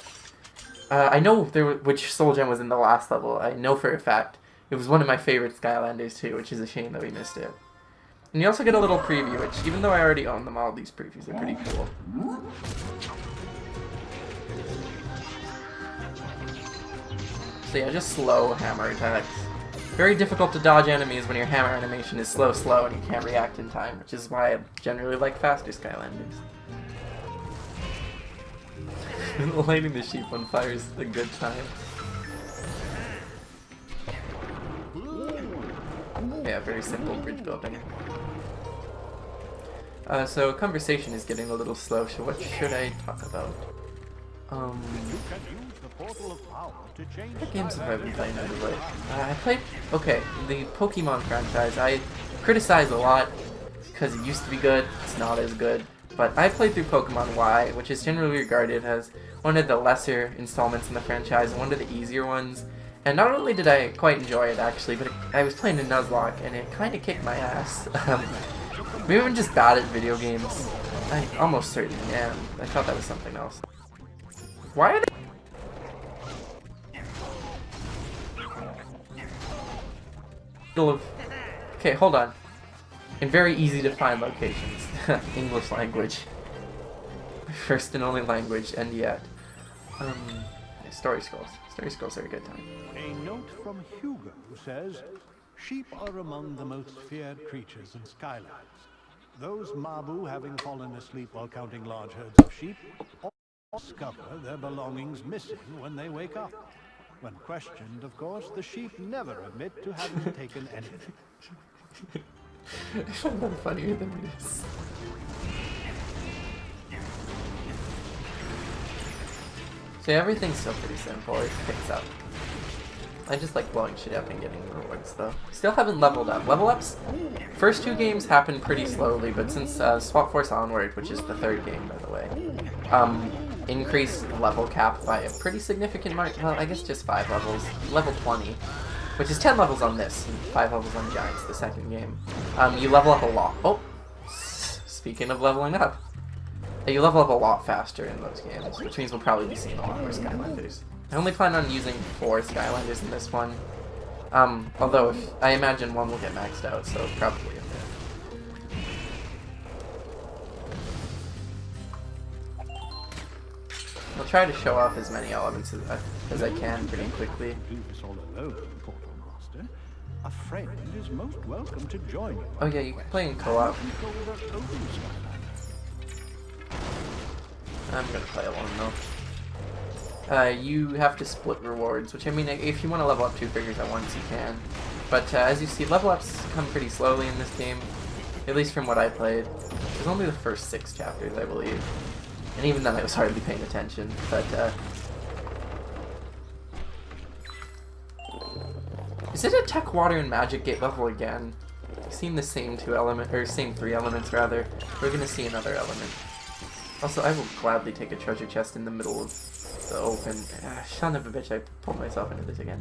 I know which Soul Gem was in the last level. I know for a fact. It was one of my favorite Skylanders too, which is a shame that we missed it. And you also get a little preview, which, even though I already own them all, these previews are pretty cool. So yeah, just slow hammer attacks. Very difficult to dodge enemies when your hammer animation is slow and you can't react in time, which is why I generally like faster Skylanders. Lighting the sheep on fire is a good time. Yeah, very simple bridge building. So conversation is getting a little slow, so what should I talk about? What games have I been playing anyway? I played, okay, the Pokemon franchise. I criticize a lot because it used to be good, it's not as good. But I played through Pokemon Y, which is generally regarded as one of the lesser installments in the franchise, one of the easier ones. And not only did I quite enjoy it actually, but I was playing in Nuzlocke and it kind of kicked my ass. Maybe I'm just bad at video games. I almost certainly am. I thought that was something else. Why are they... Okay, hold on. In very easy to find locations. English language. First and only language, and yet. Story scrolls. Story scrolls are a good time. A note from Hugo says, sheep are among the most feared creatures in Skylands. Those Mabu, having fallen asleep while counting large herds of sheep, discover their belongings missing when they wake up. When questioned, of course, the sheep never admit to having taken anything. I find that funnier than it is. So everything's still pretty simple, it picks up. I just like blowing shit up and getting rewards though. Still haven't leveled up. Level ups, first two games happen pretty slowly, but since Swap Force Onward, which is the third game by the way, increased level cap by a pretty significant mark. Well, I guess just 5 levels. Level 20, which is 10 levels on this, and 5 levels on Giants, the second game. You level up a lot. Oh, speaking of leveling up. You level up a lot faster in those games, which means we'll probably be seeing a lot more Skylanders. I only plan on using 4 Skylanders in this one. Although I imagine one will get maxed out, so probably a bit. I'll try to show off as many elements as I can pretty quickly. A friend is most welcome to join you. Oh yeah, you can play in co-op. I'm gonna play alone though. You have to split rewards, which I mean, if you want to level up 2 figures at once, you can. But as you see, level ups come pretty slowly in this game, at least from what I played. It was only the first 6 chapters, I believe. And even then I was hardly paying attention, but is it a Tech, Water, and Magic Gate level again? I've seen the same 3 elements rather. We're gonna see another element. Also, I will gladly take a treasure chest in the middle of the open. Son of a bitch, I pulled myself into this again.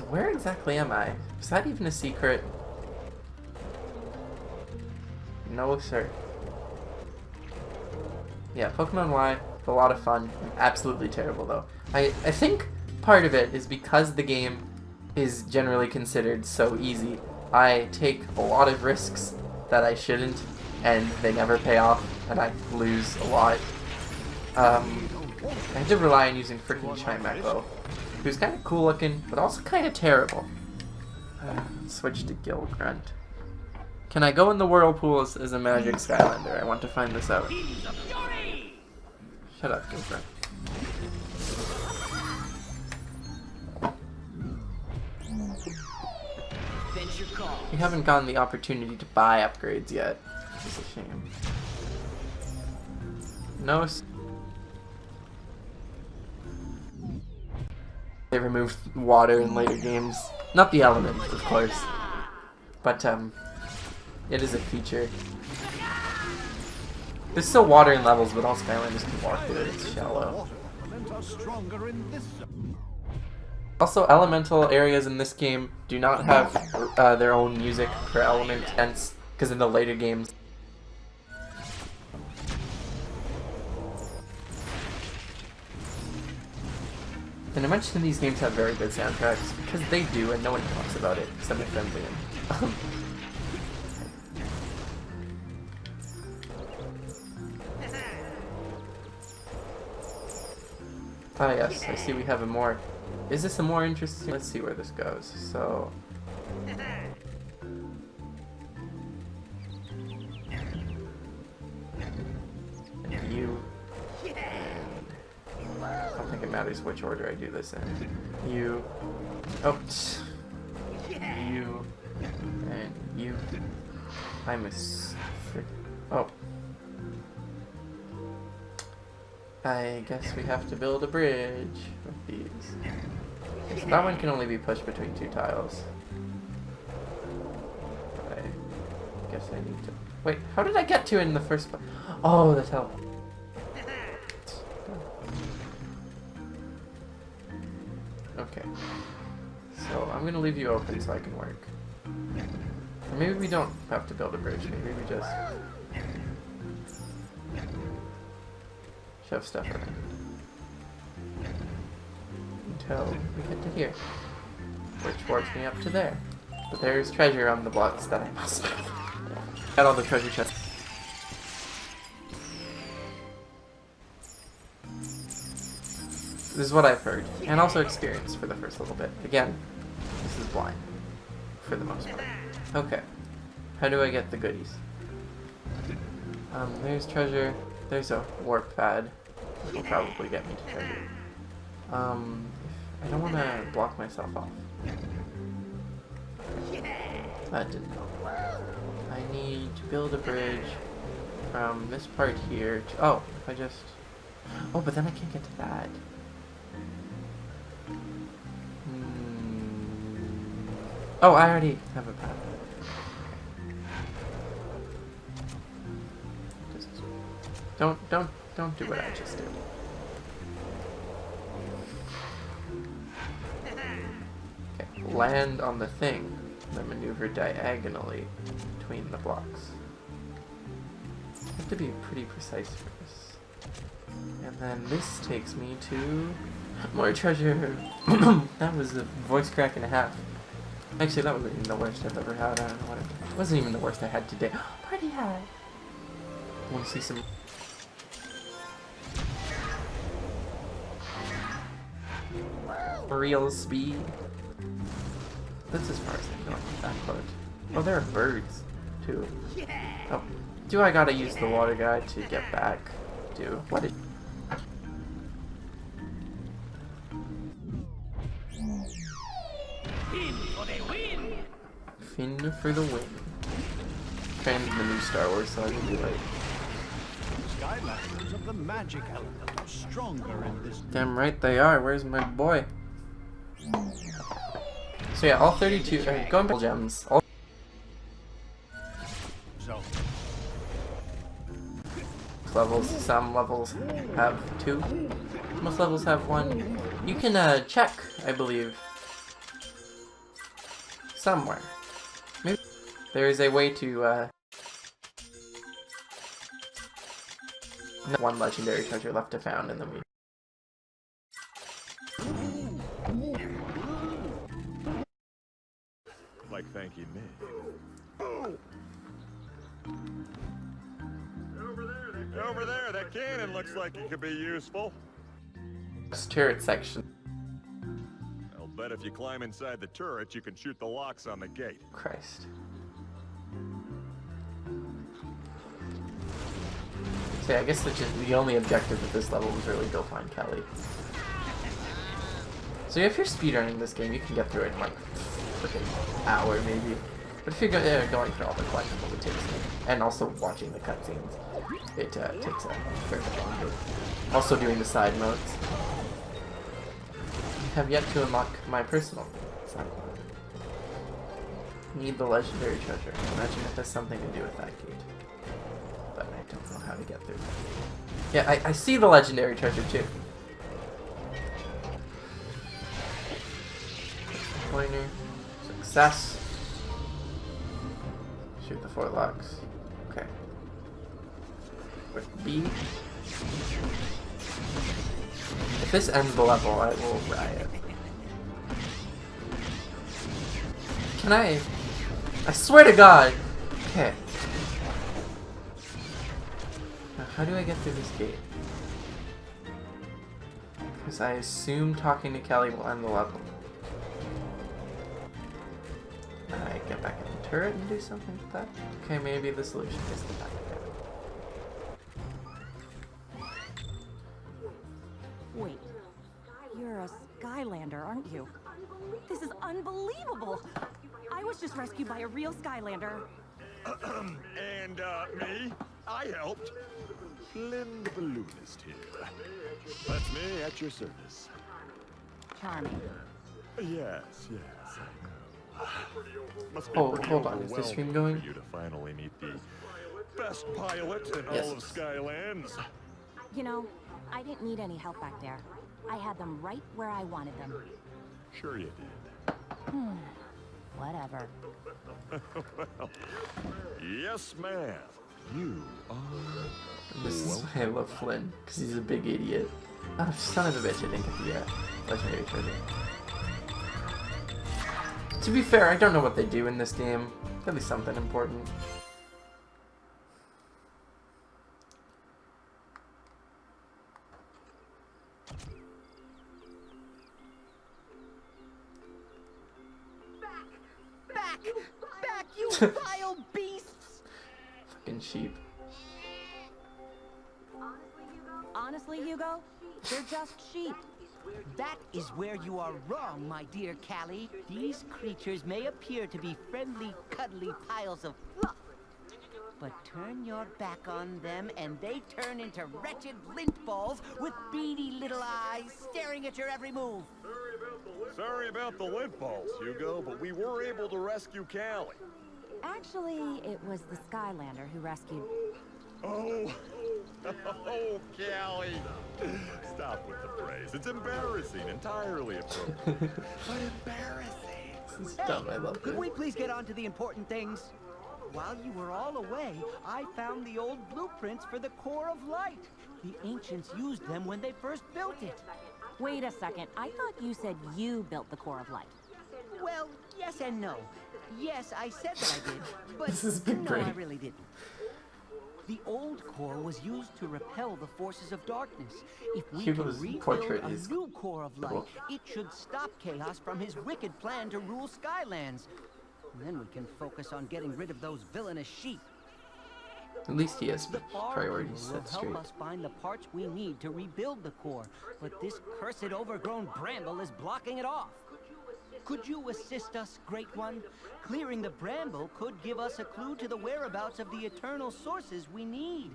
Where exactly am I? Is that even a secret? No, sir. Yeah, Pokemon Y, a lot of fun. Absolutely terrible, though. I think part of it is because the game is generally considered so easy. I take a lot of risks that I shouldn't, and they never pay off, and I lose a lot. I had to rely on using freaking Chimecho, who's kind of cool looking, but also kind of terrible. Switch to Gil Grunt. Can I go in the whirlpools as a Magic Skylander? I want to find this out. Shut up, Gil Grunt. We haven't gotten the opportunity to buy upgrades yet. It's a shame. No. They removed water in later games. Not the element, of course. But, it is a feature. There's still water in levels, but all Skylanders can walk through it. It's shallow. Also, elemental areas in this game do not have their own music per element, hence, because in the later games. And I mentioned these games have very good soundtracks, because they do, and no one talks about it, except my friend Liam. Ah yes, I see we have a more... Is this a more interesting... Let's see where this goes. So... And you... And... I don't think it matters which order I do this in. You... Oh! You... And you... I'm a... Oh. I guess we have to build a bridge with these. So that one can only be pushed between 2 tiles. But I guess I need to... Wait, how did I get to it in the first place? Oh, the tile. Okay. So I'm gonna leave you open so I can work. Or maybe we don't have to build a bridge, maybe we just... shove stuff around until we get to here, which warps me up to there. But there's treasure on the blocks that I must have. Got all the treasure chests. This is what I've heard, and also experienced for the first little bit. Again, this is blind, for the most part. Okay, how do I get the goodies? There's treasure. There's a warp pad. Which will probably get me to treasure. I don't want to block myself off. That didn't help. I need to build a bridge from this part here to... Oh, if I just... Oh, but then I can't get to that. Oh, I already have a path. Just... Don't do what I just did. Okay, land on the thing, then maneuver diagonally between the blocks. I have to be pretty precise for this. And then this takes me to more treasure. That was a voice crack and a half. Actually, that wasn't even the worst I've ever had. I don't know what it wasn't even the worst I had today. Party hat! Want to see some... real speed. That's as far as I can go with that part. Oh, there are birds, too. Oh, do I gotta use the water guide to get back? Do what it... Fin for the win. Kind of the new Star Wars song would be like... Skylanders of the magic element are stronger in this... Damn right they are. Where's my boy? So yeah, all 32 going back to gems. All levels. Some levels have 2. Most levels have 1. You can check, I believe, somewhere. Maybe there is a way to one legendary treasure left to found, and then we... Like thanking me. Over there, that cannon looks like it could be useful. This turret section. I'll bet if you climb inside the turret, you can shoot the locks on the gate. Christ. So yeah, I guess the only objective of this level was really go find Kelly. So if you're speedrunning this game, you can get through it in like freaking hour maybe. But if you're going through all the collectibles, it takes, and also watching the cutscenes, it takes a fair bit longer. Also doing the side modes. I have yet to unlock my personal side mode. Need the legendary treasure. Imagine it has something to do with that gate. But I don't know how to get through that. Yeah, I see the legendary treasure too. pointer. Success. Shoot the 4 locks. Okay. With B. If this ends the level, I will riot. Can I? I swear to God! Okay. Now, how do I get through this gate? Because I assume talking to Callie will end the level. I get back in the turret and do something with that? Okay, maybe the solution is to back again. Wait, you're a Skylander, aren't you? This is unbelievable! I was just rescued by a real Skylander. And, me? I helped. Flynn the balloonist here. That's me at your service. Charming. Yes, yes, I know. Must be Oh, pretty hold on, is the stream overwhelming going? for you to finally meet the best pilot in Yes. all of Skylands. You know, I didn't need any help back there. I had them right where I wanted them. Sure you did. Whatever. Well, yes, ma'am. You are. This is why I love Flynn, because he's a big idiot. Oh, son of a bitch, I didn't get the legendary treasure. To be fair, I don't know what they do in this game. At least something important. Back, you vile beasts! Fucking sheep. Honestly, Hugo, they're just sheep. That is where you are wrong, my dear Callie. These creatures may appear to be friendly, cuddly piles of fluff. But turn your back on them and they turn into wretched lint balls with beady little eyes staring at your every move. Sorry about the lint balls, Hugo, but we were able to rescue Callie. Actually, it was the Skylander who rescued... Oh, oh, Callie. Stop with the praise. It's embarrassing, entirely appropriate. But embarrassing. This is dumb, I love Could it. we please get on to the important things? While you were all away, I found the old blueprints for the Core of Light. The ancients used them when they first built it. Wait a second, I thought you said you built the Core of Light. Well, yes and no. Yes, I said that I did, but This is big no, brain. I really didn't. The old core was used to repel the forces of darkness. If we Hugo's can rebuild portrait a is new Core of Light, cool. it should stop Chaos from his wicked plan to rule Skylands. And then we can focus on getting rid of those villainous sheep. At least he has The Far priorities Core will set straight. help us find the parts we need to rebuild the core, but this cursed overgrown bramble is blocking it off. Could you assist us, Great One? Clearing the bramble could give us a clue to the whereabouts of the eternal sources we need.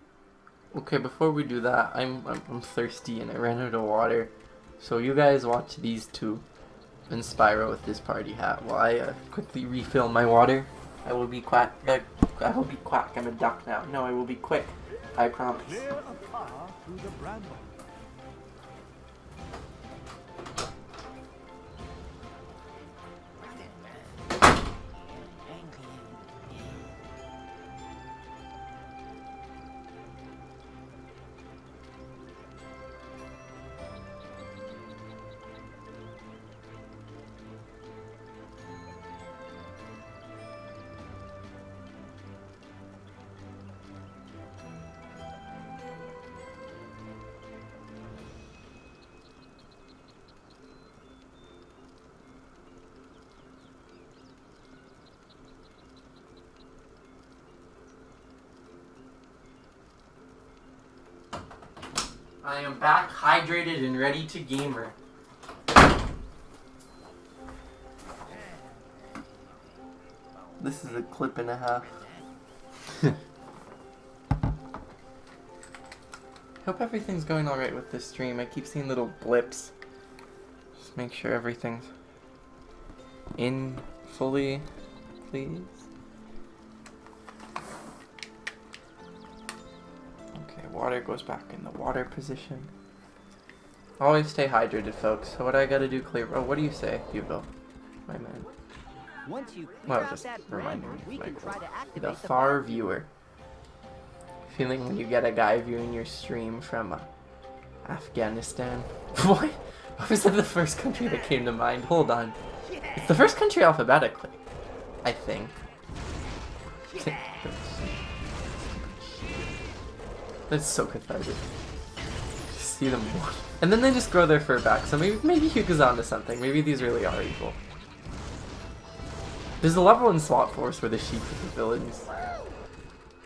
Okay, before we do that, I'm thirsty and I ran out of water. So you guys watch these two and Spyro with this party hat while I quickly refill my water. I will be quack. I will be quack. I'm a duck now. No, I will be quick. I promise. Clear a path through the bramble. I am back, hydrated, and ready to gamer. This is a clip and a half. Hope everything's going alright with this stream. I keep seeing little blips. Just make sure everything's in fully, please. Okay, water goes back in the water position. Always stay hydrated, folks. So what I gotta do, clear? Oh, what do you say, Hugo? my man. Once you Well, clear out just that remind brander, me of we my can try to the activate the far viewer. Feeling when you get a guy viewing your stream from Afghanistan. What? What was that the first country that came to mind? Hold on. It's the first country alphabetically, I think. That's so cathartic. Just see them walk. And then they just grow their fur back, so maybe Hugo's onto something. Maybe these really are evil. There's a level in SWAT Force where the sheep are the villains.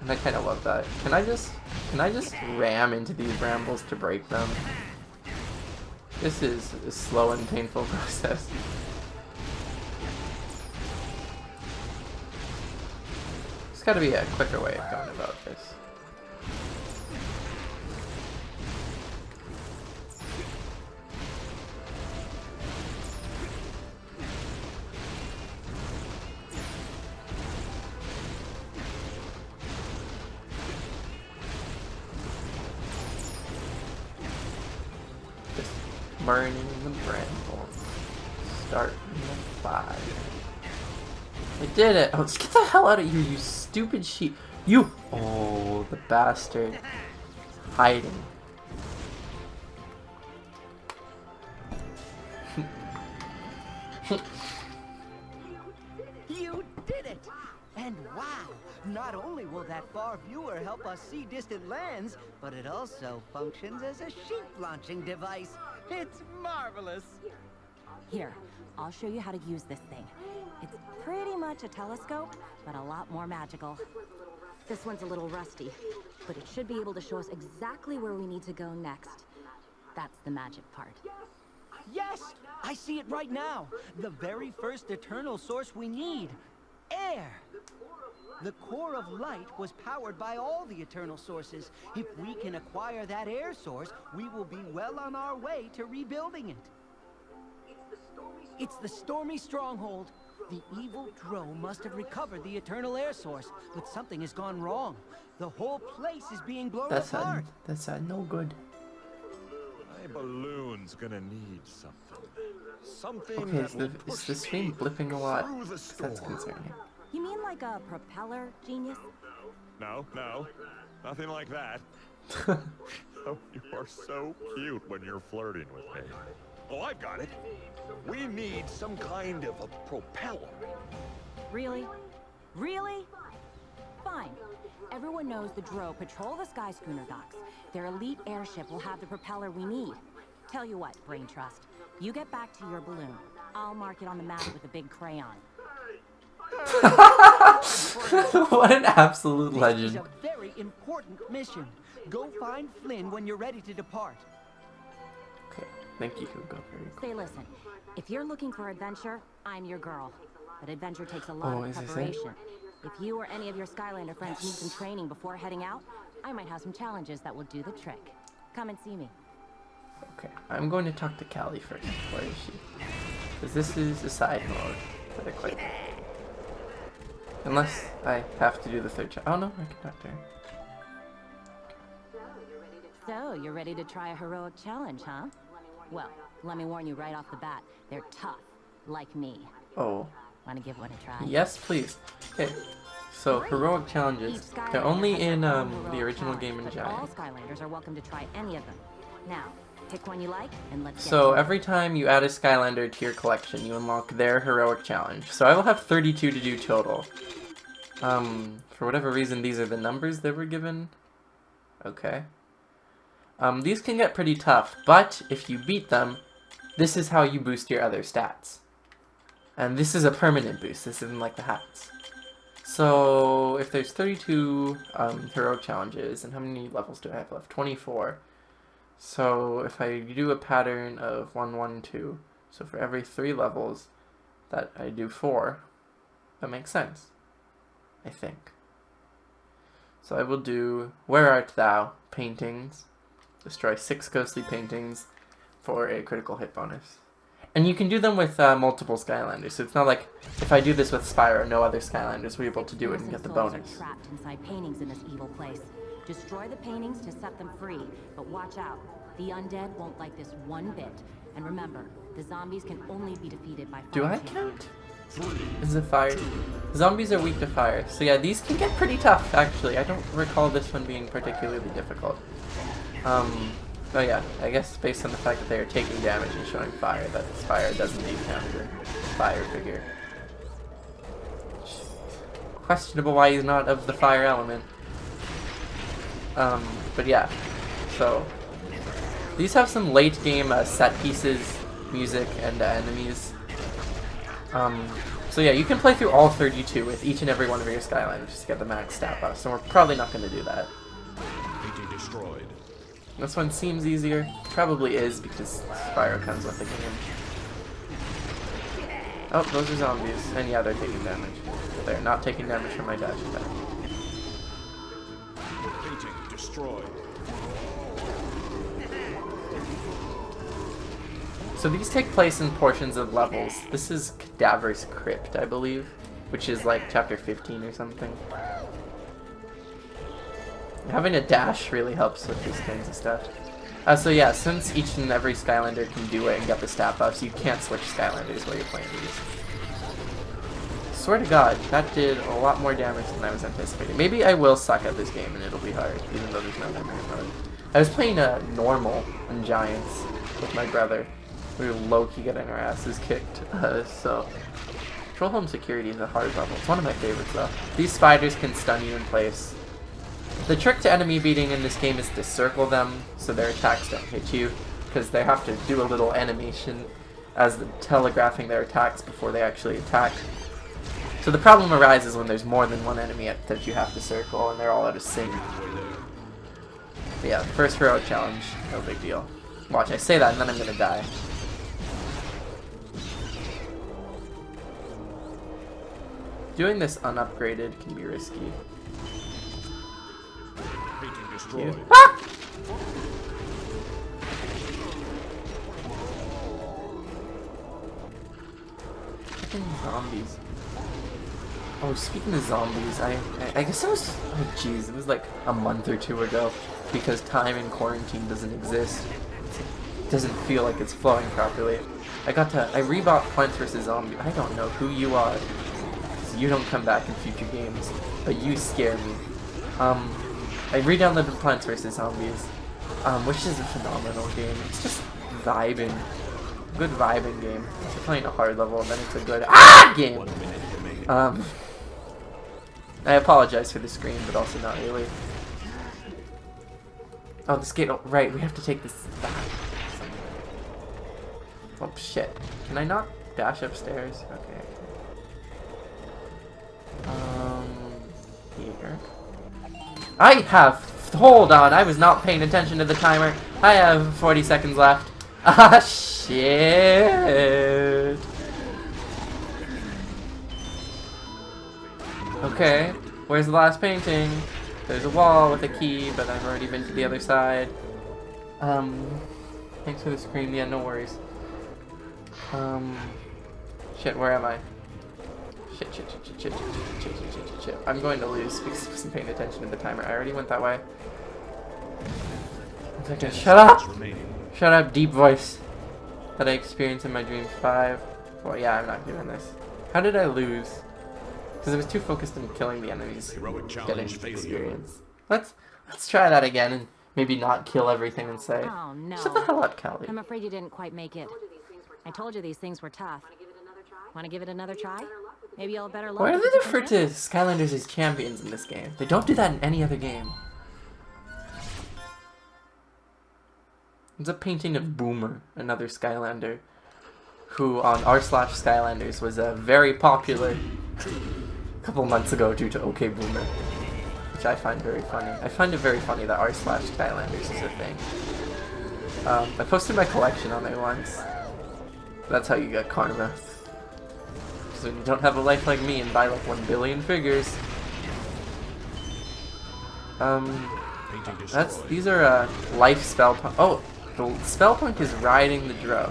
And I kinda love that. Can I just ram into these brambles to break them? This is a slow and painful process. There's gotta be a quicker way of going about this. Burning the bramble. Starting the fire. I did it! Oh, just get the hell out of here, you stupid sheep! You! Oh, the bastard. Hiding. You did it! And wow! Not only will that far viewer help us see distant lands, but it also functions as a sheep launching device. It's marvelous! Here, I'll show you how to use this thing. It's pretty much a telescope, but a lot more magical. This one's a little rusty, but it should be able to show us exactly where we need to go next. That's the magic part. Yes! I see it right now! The very first eternal source we need. Air! The core of light was powered by all the eternal sources. If we can acquire that air source, we will be well on our way to rebuilding it. It's the stormy stronghold. The evil Drow must have recovered the eternal air source, but something has gone wrong. The whole place is being blown apart. That's no good. My balloon's gonna need something. Something Okay, that is the stream blipping a lot? through the 'Cause storm. that's concerning. You mean like a propeller, genius? No, nothing like that. Oh, you are so cute when you're flirting with me. Oh, I've got it. We need some kind of a propeller. Really? Really? Fine. Everyone knows the Drow patrol the Sky Schooner docks. Their elite airship will have the propeller we need. Tell you what, Brain Trust. You get back to your balloon. I'll mark it on the map with a big crayon. What an absolute This legend. is a very important mission. Go find Flynn when you're ready to depart. Okay, thank you, Hugo. Very cool. Say, listen. If you're looking for adventure, I'm your girl. But adventure takes a lot Oh, of is this it? preparation. If you or any of your Skylander friends need some training before heading out, I might have some challenges that will do the trick. Come and see me. Okay, I'm going to talk to Callie first. Where is she? Because this is a side mode that I quite like. Unless I have to do the third oh no, I can talk to her. So, you're ready to try a heroic challenge, huh? Well, let me warn you right off the bat. They're tough, like me. Oh. Want to give one a try? Yes, please. Okay, so heroic challenges. They're only in the original game in All Giant. Skylanders are welcome to try any of them. Now, pick one you like, and let's get So to it. every time you add a Skylander to your collection, you unlock their heroic challenge. So I will have 32 to do total. For whatever reason, these are the numbers that were given. Okay. These can get pretty tough, but if you beat them, this is how you boost your other stats. And this is a permanent boost, this isn't like the hats. So, if there's 32 heroic challenges, and how many levels do I have left? 24. So, if I do a pattern of 1, 1, 2, so for every 3 levels, that I do 4, that makes sense. I think. So I will do Where Art Thou? Paintings. Destroy 6 ghostly paintings for a critical hit bonus. And you can do them with multiple Skylanders, so it's not like if I do this with Spyro, no other Skylanders will be able to do it and get the Souls bonus. are trapped inside paintings in this evil place. Destroy the paintings to set them free, but watch out. The undead won't like this one bit. And remember, The zombies can only be defeated by fire. Do I count? Is it fire? Zombies are weak to fire. So yeah, these can get pretty tough, actually. I don't recall this one being particularly difficult. Oh yeah, I guess based on the fact that they are taking damage and showing fire, that this fire does indeed count as a fire figure. Questionable why he's not of the fire element. But yeah, so these have some late game set pieces, music, and enemies. So yeah, you can play through all 32 with each and every one of your Skylanders just to get the max stat buff, so we're probably not going to do that. Destroyed. This one seems easier. Probably is, because Spyro comes with the game. Oh, those are zombies. And yeah, they're taking damage. They're not taking damage from my dash attack. Painting destroyed. So these take place in portions of levels. This is Cadaver's Crypt, I believe, which is like chapter 15 or something. Having a dash really helps with these kinds of stuff. So yeah, since each and every Skylander can do it and get the stat buffs, you can't switch Skylanders while you're playing these. Swear to God, that did a lot more damage than I was anticipating. Maybe I will suck at this game and it'll be hard, even though there's no memory mode. I was playing normal on Giants with my brother. We were low-key getting our asses kicked, so... Control Home Security is a hard level. It's one of my favorites, though. These spiders can stun you in place. The trick to enemy beating in this game is to circle them so their attacks don't hit you, because they have to do a little animation as telegraphing their attacks before they actually attack. So the problem arises when there's more than one enemy that you have to circle, and they're all out of sync. But yeah, first heroic challenge, no big deal. Watch, I say that and then I'm gonna die. Doing this unupgraded can be risky. Ah! Fucking zombies. Oh, speaking of zombies, I guess it was, oh jeez, it was like a month or two ago, because time in quarantine doesn't exist. It doesn't feel like it's flowing properly. I rebought Plants vs. Zombies. I don't know who you are. You don't come back in future games, but you scare me. I re-downloaded Plants vs. Zombies, which is a phenomenal game. It's just vibing. Good vibing game. If you're playing a hard level, then it's a good game. I apologize for the screen, but also not really. Oh, this gate. Oh, right, we have to take this back. Oh shit! Can I not dash upstairs? Okay. Here. I have. Hold on, I was not paying attention to the timer. I have 40 seconds left. Ah, shit. Okay, where's the last painting? There's a wall with a key, but I've already been to the other side. Thanks for the screen. Yeah, no worries. Shit, where am I? Shit. I'm going to lose because I wasn't paying attention to the timer. I already went that way. One second. Shut up! Shut up, deep voice that I experienced in my dreams. 5. Well, yeah, I'm not doing this. How did I lose? Because I was too focused on killing the enemies. Getting experience. Let's try that again and maybe not kill everything and say, oh, no. Shut the hell up, Callie. I'm afraid you didn't quite make it. I told you these things were tough. Want to give it another try? Maybe you'll have better luck. Why do they refer to Skylanders as champions in this game? They don't do that in any other game. It's a painting of Boomer, another Skylander, who on r/Skylanders was very popular a couple months ago due to OK Boomer, which I find very funny. I find it very funny that r/Skylanders is a thing. I posted my collection on there once. That's how you get karma. So when you don't have a life like me and buy like 1 billion figures. These are life spell punk. Oh, the spell punk is riding the drow.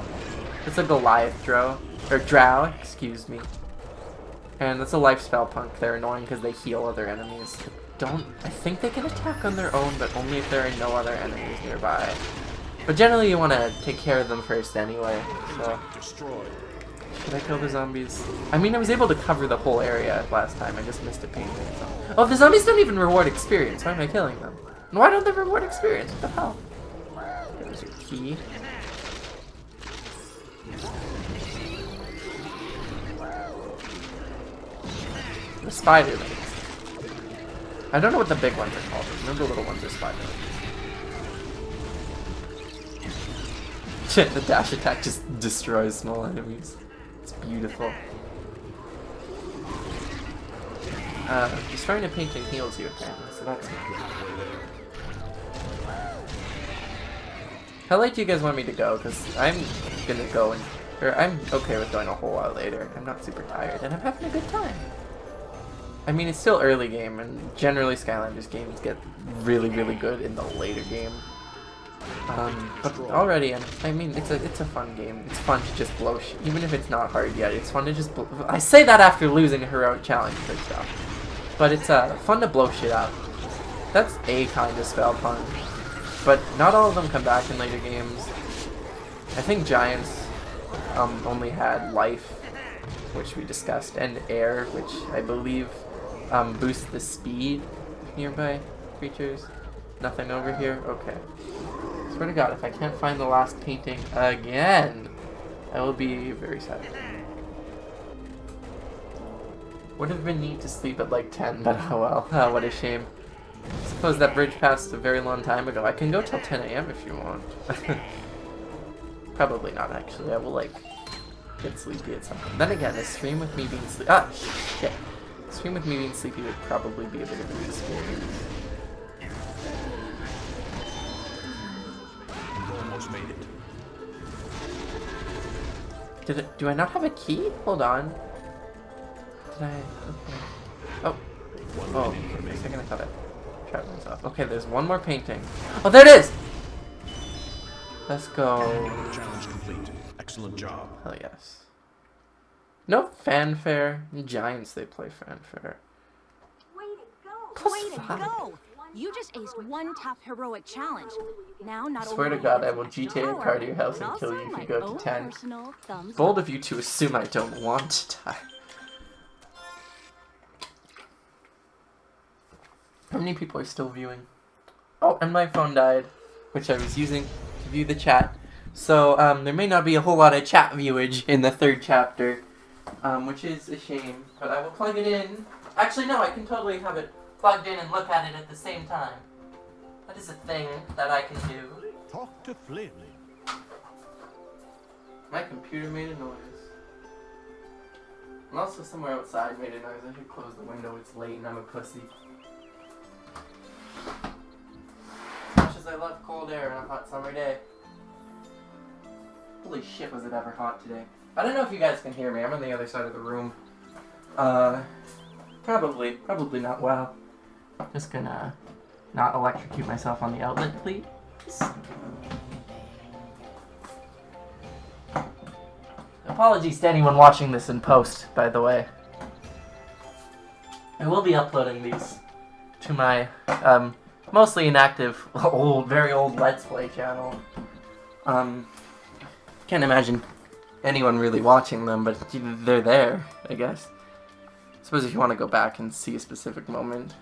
It's a Goliath drow, or drow, excuse me. And that's a life spell punk. They're annoying because they heal other enemies. I think they can attack on their own, but only if there are no other enemies nearby. But generally you want to take care of them first anyway, so... Destroy. Should I kill the zombies? I mean, I was able to cover the whole area last time, I just missed a painting. So. Oh, the zombies don't even reward experience, why am I killing them? And why don't they reward experience? What the hell? There's your key. The spider. I don't know what the big ones are called. Remember the little ones are spider. The dash attack just destroys small enemies. It's beautiful. Destroying a painting heals you apparently, so that's good. How late do you guys want me to go? Because I'm gonna go and... Or I'm okay with going a whole while later. I'm not super tired, and I'm having a good time. I mean, it's still early game, and generally Skylanders games get really, really good in the later game. But already, I mean, it's a fun game. It's fun to just blow shit, even if it's not hard yet. It's fun to just blow. I say that after losing a heroic challenge and stuff, but it's fun to blow shit up. That's a kind of spell pun, but not all of them come back in later games. I think giants only had life, which we discussed, and air, which I believe boosts the speed of nearby creatures. Nothing over here? Okay. Swear to God, if I can't find the last painting again, I will be very sad. Would have been neat to sleep at like 10, but oh well. Oh, what a shame. I suppose that bridge passed a very long time ago. I can go till 10 AM if you want. Probably not, actually. I will, like, get sleepy at some point. Then again, a stream with me being sleepy... Ah, shit. A stream with me being sleepy would probably be a bit of an experience. Almost made it. Do I not have a key? Hold on. Did I? Okay. Oh. Oh. For a second I thought I trapped myself. Okay, there's one more painting. Oh, there it is! Let's go. Challenge complete. Excellent job. Hell yes. No fanfare. Giants, they play fanfare. Way to go! You just aced one tough heroic challenge. Now, not I swear to God, I will GTA a car to your house and kill you if you go to 10. Bold of you to assume I don't want to die. How many people are still viewing? Oh, and my phone died, which I was using to view the chat. So, there may not be a whole lot of chat viewage in the third chapter, which is a shame, but I will plug it in. Actually, no, I can totally have it plugged in and look at it at the same time. That is a thing that I can do. Talk to Flynn. My computer made a noise. And also somewhere outside made a noise. I should close the window. It's late and I'm a pussy. As much as I love cold air on a hot summer day. Holy shit, was it ever hot today. I don't know if you guys can hear me. I'm on the other side of the room. Probably not well. Just gonna not electrocute myself on the outlet, please. Apologies to anyone watching this in post, by the way. I will be uploading these to my mostly inactive, very old Let's Play channel. Can't imagine anyone really watching them, but they're there, I guess. I suppose if you want to go back and see a specific moment.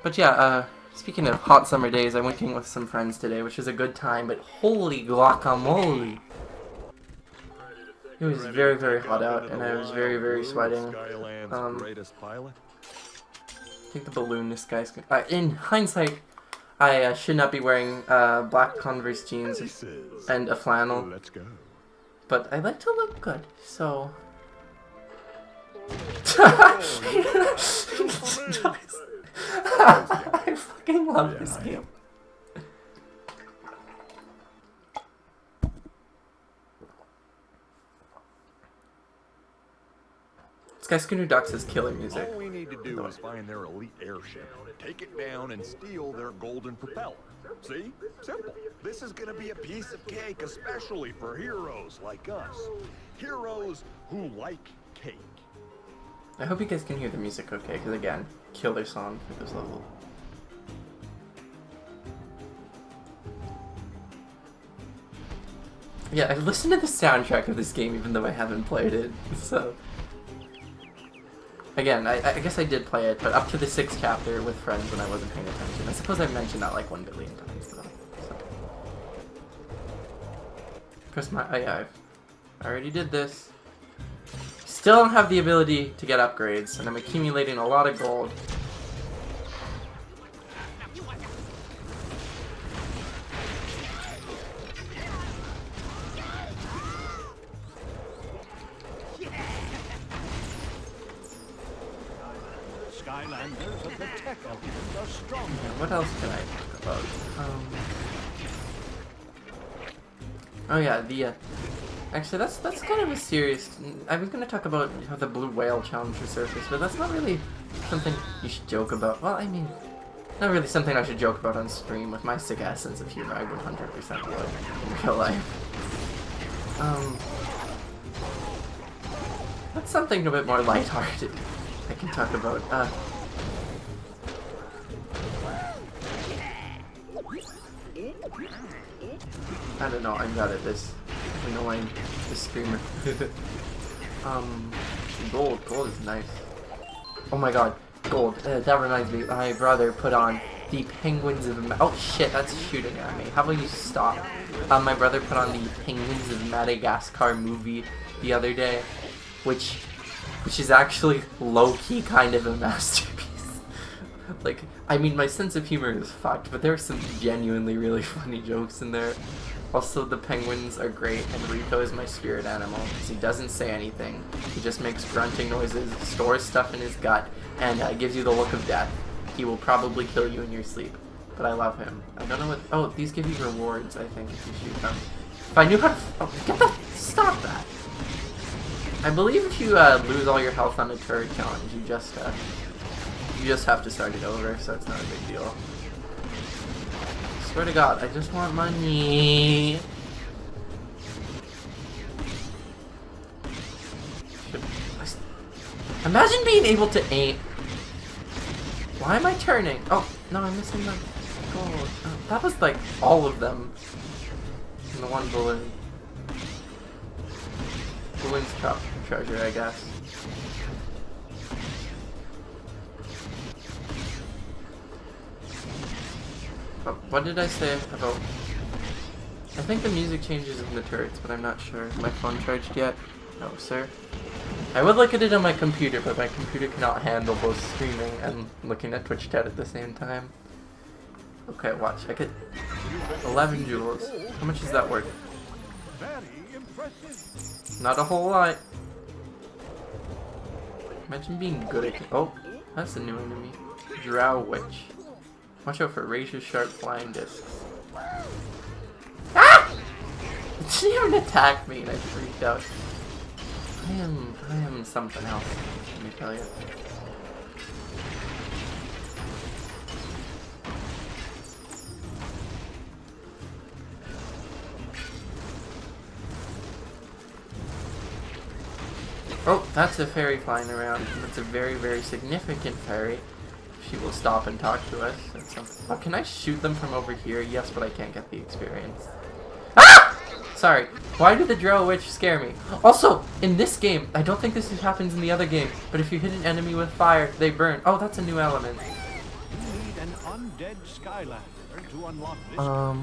But yeah, speaking of hot summer days, I went in with some friends today, which was a good time, but holy guacamole! It was very, very hot out, and I was very, very sweating. I think the balloon this guy's... in hindsight, I should not be wearing black Converse jeans and a flannel. Let's go. But I like to look good, so... I fucking love this game. Sky Schooner Ducks is killer music. All we need to do is find their elite airship, take it down, and steal their golden propeller. See? Simple. This is gonna be a piece of cake, especially for heroes like us. Heroes who like cake. I hope you guys can hear the music okay, because again, killer song for this level. Yeah, I've listened to the soundtrack of this game even though I haven't played it, so... Again, I guess I did play it, but up to the 6th chapter with friends when I wasn't paying attention. I suppose I've mentioned that like 1 billion times, though. So. Press my... Oh yeah, I already did this. Still don't have the ability to get upgrades, and I'm accumulating a lot of gold. Skylanders of the tech element are strong. What else can I talk about? Oh yeah, the actually that's kind of a serious. I was gonna talk about how the blue whale challenge resurfaced, but that's not really something you should joke about. Well, I mean, not really something I should joke about on stream. With my sick ass sense of humor, I 100% would in real life. That's something a bit more lighthearted I can talk about. I don't know, I'm bad at this. Annoying, this screamer. Gold is nice. Oh my god, gold. That reminds me, my brother put on the Penguins of... Oh shit, that's shooting at me. How about you stop? My brother put on the Penguins of Madagascar movie the other day, which is actually low-key kind of a masterpiece. Like, I mean, my sense of humor is fucked, but there are some genuinely really funny jokes in there. Also, the penguins are great, and Rico is my spirit animal, because he doesn't say anything. He just makes grunting noises, stores stuff in his gut, and gives you the look of death. He will probably kill you in your sleep, but I love him. I don't know what... Oh, these give you rewards, I think, if you shoot them. If I knew how to... Oh, get the... Stop that! I believe if you lose all your health on a turret challenge, you just have to start it over, so it's not a big deal. I swear to God, I just want money. Imagine being able to aim. Why am I turning? Oh, no, I'm missing the gold. Oh, that was like all of them in the one balloon. Balloon's top treasure, I guess. What did I say about... I think the music changes in the turrets, but I'm not sure. Is my phone charged yet? No, sir. I would look at it on my computer, but my computer cannot handle both streaming and looking at Twitch chat at the same time. Okay, watch. I get 11 jewels. How much is that worth? Not a whole lot. Imagine being good at... Oh, that's a new enemy. Drow Witch. Watch out for razor sharp flying discs. Ah! It didn't even attack me and I freaked out. I am something else, let me tell you. Oh, that's a fairy flying around. That's a very, very significant fairy. She will stop and talk to us. Oh, can I shoot them from over here? Yes, but I can't get the experience. Ah! Sorry. Why did the Drow Witch scare me? Also, in this game, I don't think this happens in the other game, but if you hit an enemy with fire, they burn. Oh, that's a new element. You need an undead Skylander to unlock this.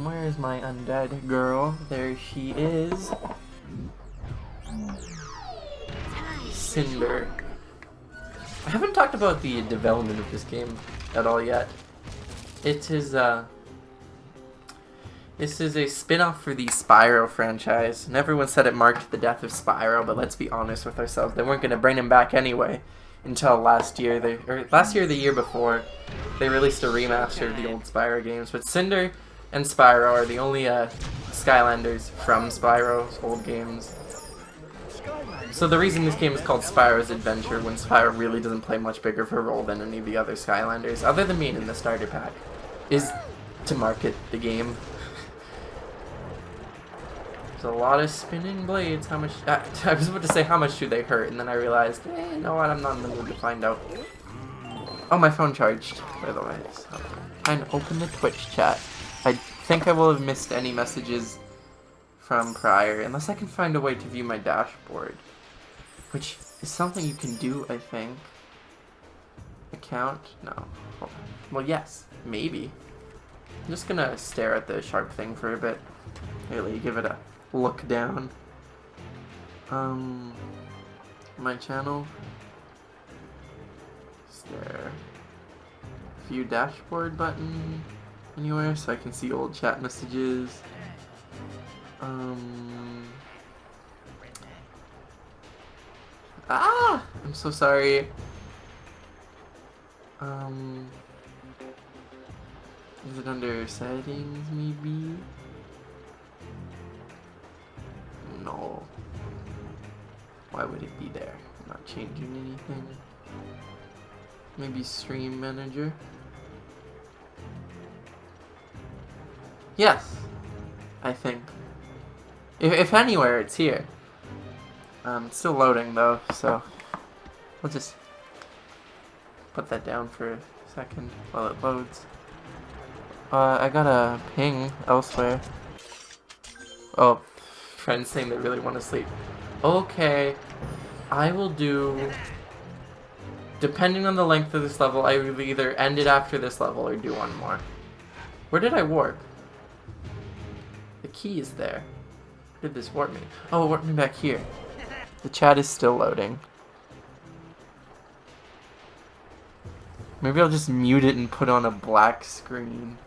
Where is my undead girl? There she is. Cinder. I haven't talked about the development of this game at all yet. It is, this is a spin-off for the Spyro franchise, and everyone said it marked the death of Spyro, but let's be honest with ourselves, they weren't going to bring him back anyway until last year. Last year or the year before, they released a remaster of the old Spyro games, but Cinder and Spyro are the only Skylanders from Spyro's old games. So the reason this game is called Spyro's Adventure, when Spyro really doesn't play much bigger of a role than any of the other Skylanders, other than being in the starter pack, is to market the game. There's a lot of spinning blades. How much... I was about to say how much do they hurt, and then I realized, you know what, I'm not in the mood to find out. Oh, my phone charged, by the way. So, trying to open the Twitch chat. I think I will have missed any messages from prior, unless I can find a way to view my dashboard, which is something you can do, I think. Account? No. Well, yes, maybe. I'm just gonna stare at the sharp thing for a bit. Really, give it a look down. My channel. Is there view dashboard button anywhere so I can see old chat messages? I'm so sorry. Is it under settings, maybe? No. Why would it be there? I'm not changing anything. Maybe stream manager? Yes, I think. If anywhere, it's here. It's still loading though, so we'll just put that down for a second while it loads. I got a ping elsewhere. Oh, friends saying they really want to sleep. Okay, I will do, depending on the length of this level, I will either end it after this level or do one more. Where did I warp? The key is there. Where did this warp me? Oh, it warped me back here. The chat is still loading. Maybe I'll just mute it and put on a black screen.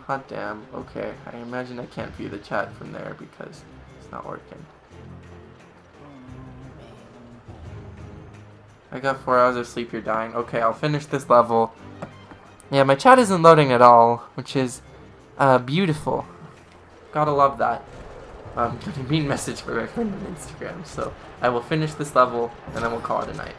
Hot damn. Okay, I imagine I can't view the chat from there because it's not working. I got 4 hours of sleep, you're dying. Okay, I'll finish this level. Yeah, my chat isn't loading at all, which is beautiful. Gotta love that. Getting a mean message for my friend on Instagram, so I will finish this level and then we'll call it a night.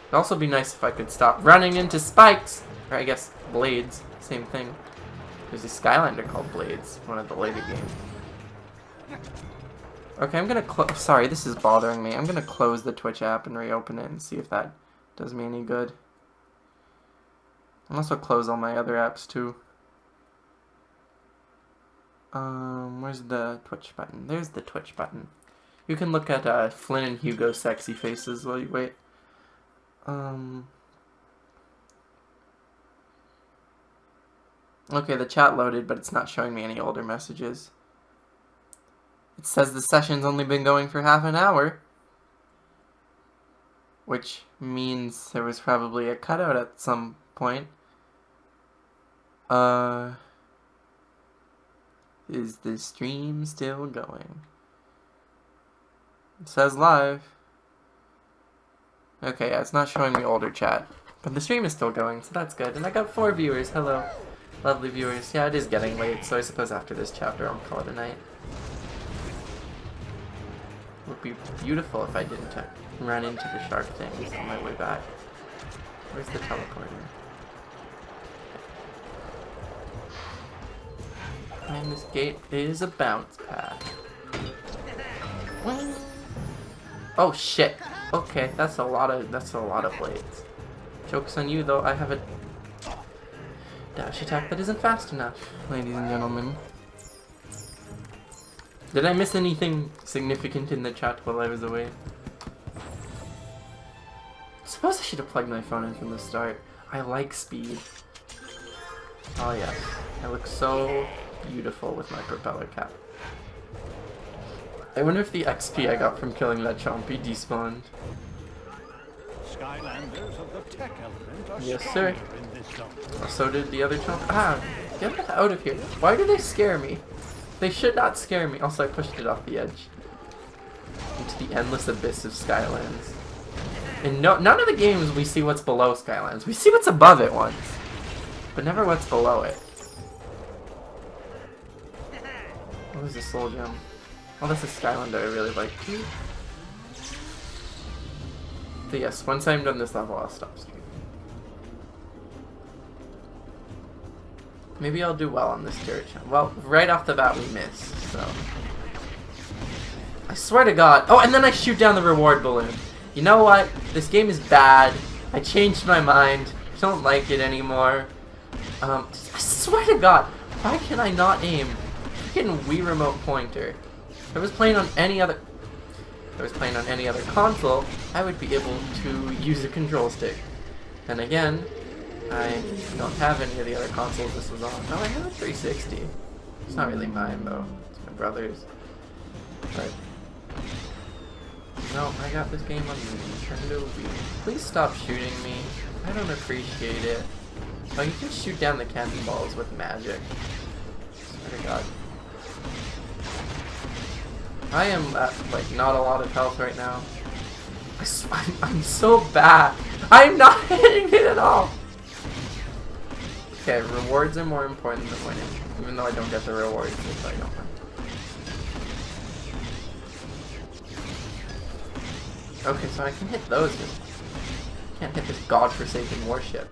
It'd also be nice if I could stop running into spikes, or I guess blades, same thing. There's a Skylander called Blades, one of the later games. Okay, I'm gonna sorry, this is bothering me. I'm gonna close the Twitch app and reopen it and see if that does me any good. I'll also close all my other apps too. Where's the Twitch button? There's the Twitch button. You can look at Flynn and Hugo's sexy faces while you wait. Okay, the chat loaded, but it's not showing me any older messages. It says the session's only been going for half an hour. Which means there was probably a cutout at some point. Is the stream still going? It says live. Okay, yeah, it's not showing me older chat. But the stream is still going, so that's good. And I got 4 viewers. Hello. Lovely viewers. Yeah, it is getting late, so I suppose after this chapter I'll call it a night. It would be beautiful if I didn't run into the shark things on my way back. Where's the teleporter? And this gate is a bounce pad. Oh shit. Okay, that's a lot of blades. Joke's on you though, I have a dash attack that isn't fast enough, ladies and gentlemen. Did I miss anything significant in the chat while I was away? I suppose I should have plugged my phone in from the start. I like speed. Oh yes, I look so beautiful with my propeller cap. I wonder if the XP I got from killing that chompy despawned. Skylanders of the tech element are yes, sir. in this zone. So did the other chomp. Ah, get that out of here. Why do they scare me? They should not scare me. Also, I pushed it off the edge. Into the endless abyss of Skylands. In none of the games we see what's below Skylands. We see what's above it once. But never what's below it. What was the soul gem? Oh, this is Skylander I really like too. So yes, once I'm done this level, I'll stop streaming. Maybe I'll do well on this turret challenge. Well, right off the bat we miss, so. I swear to God. Oh, and then I shoot down the reward balloon. You know what? This game is bad. I changed my mind. I don't like it anymore. I swear to God. Why can I not aim? Freaking Wii remote pointer. If I was playing on any other console, I would be able to use a control stick. And again, I don't have any of the other consoles this was on. Oh, I have a 360. It's not really mine though. It's my brother's. But no, I got this game on the Nintendo Wii. Please stop shooting me. I don't appreciate it. Oh, you can shoot down the cannonballs with magic. Swear to God. I am at, like, not a lot of health right now. I'm so bad. I'm not hitting it at all. Okay, rewards are more important than winning. Even though I don't get the rewards if I don't win. Okay, so I can hit those. I can't hit this godforsaken warship.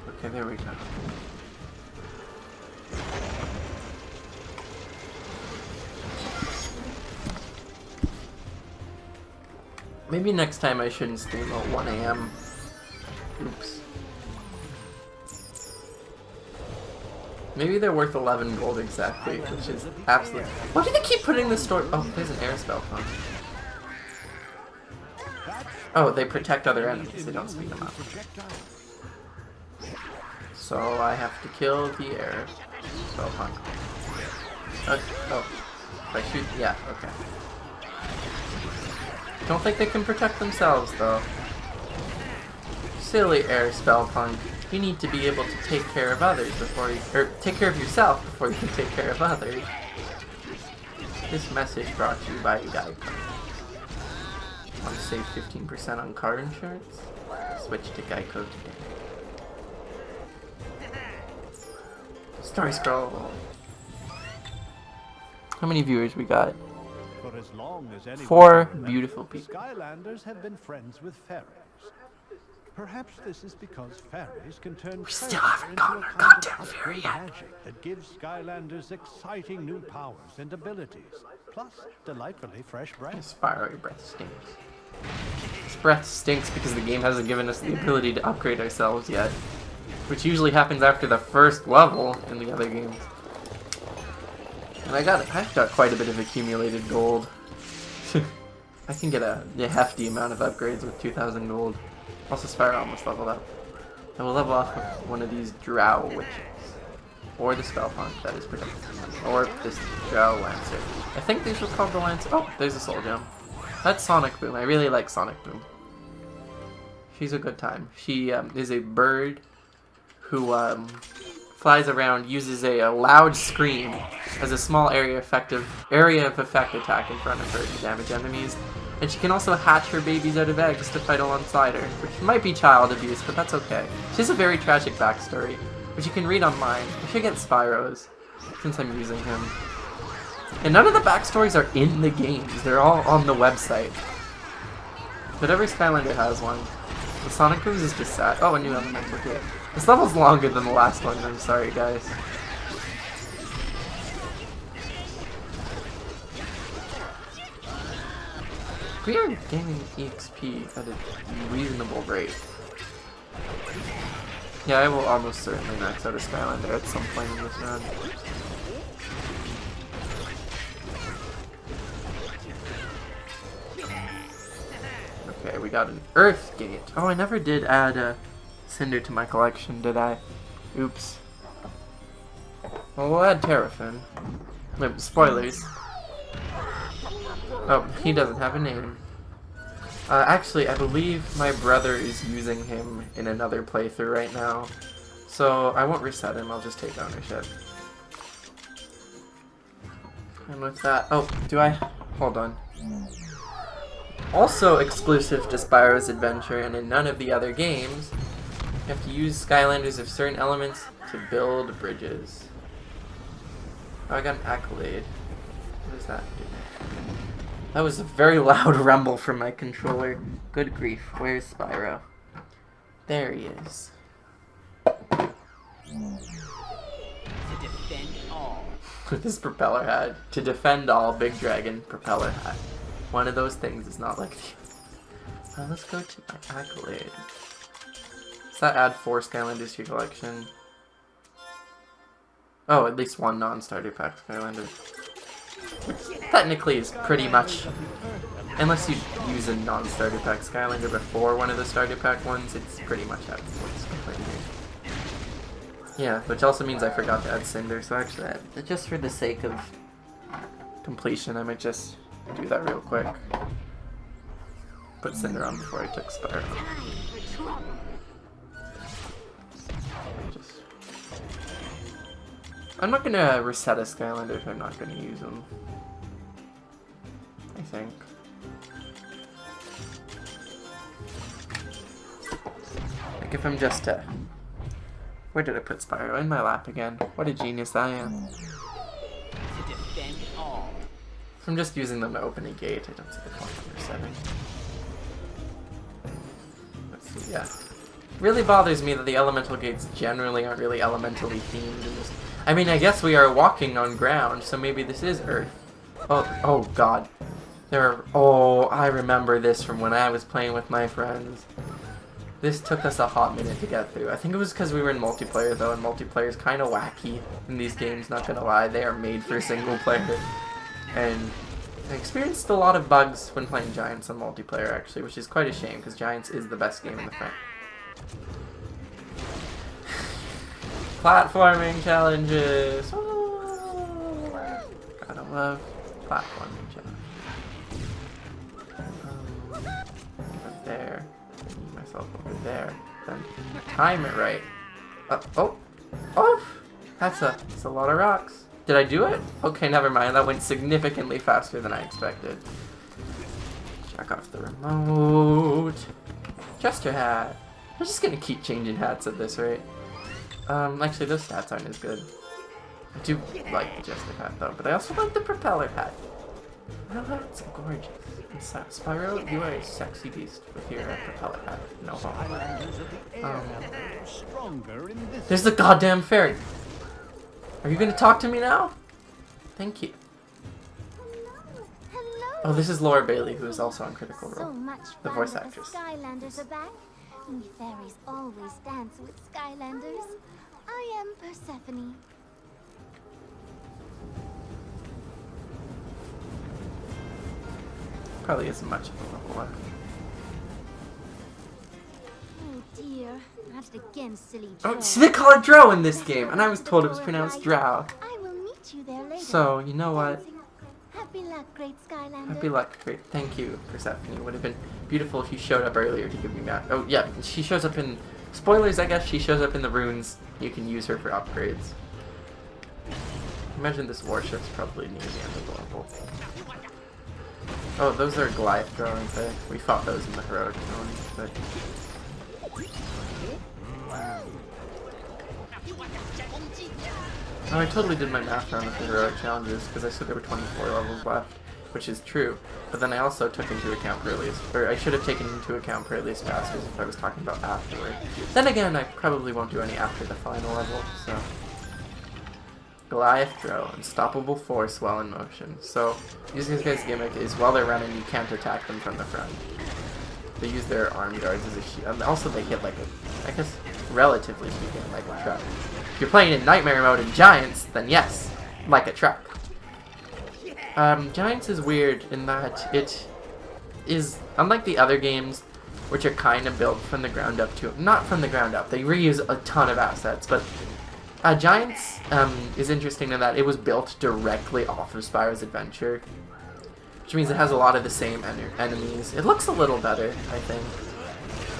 Okay, there we go. Maybe next time I shouldn't stream at 1 AM. Oops. Maybe they're worth 11 gold exactly, which is absolutely... Why do they keep putting this story... Oh, there's an air spell pump. Oh, they protect other enemies, they don't speed them up. So I have to kill the air spell punk. Oh, if I shoot... Yeah, okay. Don't think they can protect themselves, though. Silly air spell punk. You need to be able to take care of others before you... Or take care of yourself before you can take care of others. This message brought to you by Geico. Want to save 15% on car insurance? Switch to Geico today. Story scroll. How many viewers we got? For as long as anyone 4 beautiful people. Skylanders have been friends with fairies. Perhaps this is because fairies can turn We still haven't gotten our kind goddamn of fairy upgrade yet. magic that gives Skylanders exciting new powers and abilities, plus delightfully fresh breath. Spyro, your breath stinks. This breath stinks because the game hasn't given us the ability to upgrade ourselves yet, which usually happens after the first level in the other games. And I've got quite a bit of accumulated gold. I can get a hefty amount of upgrades with 2,000 gold. Also, Spyro almost leveled up. I will level off with one of these Drow witches. Or the spell punk that is protected. Or this Drow Lancer. I think these were called the Lancer. Oh, there's a soul gem. That's Sonic Boom. I really like Sonic Boom. She's a good time. She is a bird who flies around, uses a loud scream as a small area of effect attack in front of her to damage enemies. And she can also hatch her babies out of eggs to fight alongside her, which might be child abuse, but that's okay. She has a very tragic backstory, which you can read online. I should get Spyro's, since I'm using him. And none of the backstories are in the games, they're all on the website. But every Skylander has one. The Sonic Booms is just sad. Oh, a new elemental here. This level's longer than the last one, I'm sorry guys. We are gaining EXP at a reasonable rate. Yeah, I will almost certainly max out a Skylander at some point in this run. Okay, we got an Earth Gate. Oh, I never did add a Cinder to my collection, did I? Oops. Well, we'll add Terrafin. Wait, spoilers. Oh, he doesn't have a name. Actually, I believe my brother is using him in another playthrough right now. So, I won't reset him, I'll just take ownership. And with that... Oh, do I... Hold on. Also exclusive to Spyro's Adventure and in none of the other games, you have to use Skylanders of certain elements to build bridges. Oh, I got an accolade. What does that do? That was a very loud rumble from my controller. Good grief, where's Spyro? There he is. To defend all. With his propeller hat. To defend all, Big Dragon propeller hat. One of those things is not like the let's go to my accolade. Does that add 4 Skylanders to your collection? Oh, at least one non-starter pack Skylander. Which technically is pretty much, unless you use a non-starter pack Skylander before one of the starter pack ones, it's pretty much at points completely. Yeah, which also means I forgot to add Cinder, so actually, just for the sake of completion, I might just do that real quick. Put Cinder on before I took Spyro. I'm not gonna reset a Skylander if I'm not gonna use them. I think. Like if I'm just where did I put Spyro? In my lap again. What a genius I am. If I'm just using them to open a gate, I don't see the point of resetting. Let's see, yeah. Really bothers me that the elemental gates generally aren't really elementally themed in this. I mean, I guess we are walking on ground, so maybe this is Earth. Oh god. I remember this from when I was playing with my friends. This took us a hot minute to get through. I think it was because we were in multiplayer though, and multiplayer is kind of wacky in these games, not gonna lie. They are made for single player. And I experienced a lot of bugs when playing Giants on multiplayer actually, which is quite a shame because Giants is the best game in the front. Platforming challenges! Oh, gotta love platforming challenges. Right there. Myself over there. Then time it right. That's a lot of rocks. Did I do it? Okay, never mind. That went significantly faster than I expected. Check off the remote. Jester hat. I'm just gonna keep changing hats at this rate. Actually, those stats aren't as good. I do like the Jester hat though, but I also like the propeller hat. Oh, that's gorgeous. Spyro, you are a sexy beast with your propeller hat. No homo. There's the goddamn fairy. Are you gonna talk to me now? Thank you. Hello. Oh, this is Laura Bailey, who is also on Critical Role. So much the fun voice that actress. The Skylanders are back. We fairies always dance with Skylanders. I am Persephone. Probably isn't much of a level up. Oh dear, not again, silly Drow. Oh, see, they call it Drow in this game, and I was told it was pronounced Drow. I will meet you there later. So, you know what? Happy luck, great Skylander. Happy luck, great. Thank you, Persephone. It would have been beautiful if you showed up earlier to give me back. Oh, yeah, she shows up in... Spoilers, I guess. She shows up in the runes. You can use her for upgrades. Imagine this warship's probably near the end of the level. Oh, those are Goliath drones, eh? We fought those in the heroic challenge, but... Oh, I totally did my math wrong with the heroic challenges, because I said there were 24 levels left, which is true. But then I also took into account I should have taken into account Perilous Bastards if I was talking about afterward. Then again, I probably won't do any after the final level, so... Goliath Drow, unstoppable force while in motion. So, using this guy's gimmick is while they're running, you can't attack them from the front. They use their arm guards as a shield. And also, they hit like a, I guess, relatively speaking, like a truck. If you're playing in Nightmare mode in Giants, then yes, like a truck. Giants is weird in that it is, unlike the other games, which are kind of built from the ground up too. Not from the ground up, they reuse a ton of assets, but Giants is interesting in that it was built directly off of Spyro's Adventure, which means it has a lot of the same enemies. It looks a little better, I think.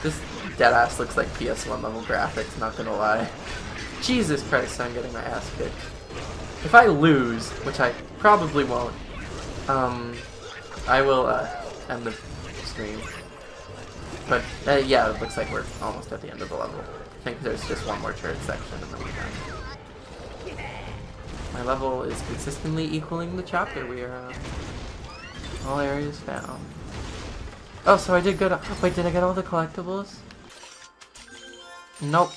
This deadass looks like PS1 level graphics, not gonna lie. Jesus Christ, I'm getting my ass kicked. If I lose, which I probably won't, I will end the stream. But yeah, it looks like we're almost at the end of the level. I think there's just one more turret section and then we're done. My level is consistently equaling the chapter we are on. All areas found. Oh, so I did go to... Wait, did I get all the collectibles? Nope.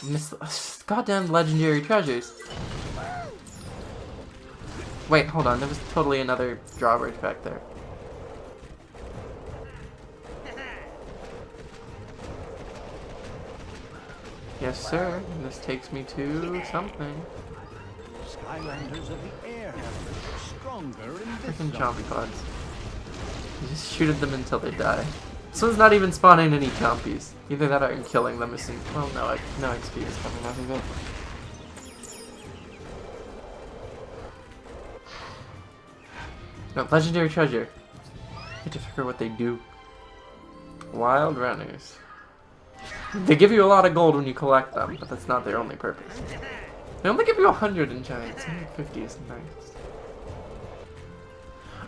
Goddamn legendary treasures. Wait, hold on. There was totally another drawbridge back there. Yes, sir. And this takes me to something. Skylanders of the air are stronger in this Freaking zone. zombie pods. You just shoot at them until they die. This one's not even spawning any zombies. Either that or I'm killing them. Well, no, no XP is coming out of it. No, legendary treasure. I have to figure what they do. Wild runners. They give you a lot of gold when you collect them, but that's not their only purpose. They only give you 100 in giants. 150 is nice.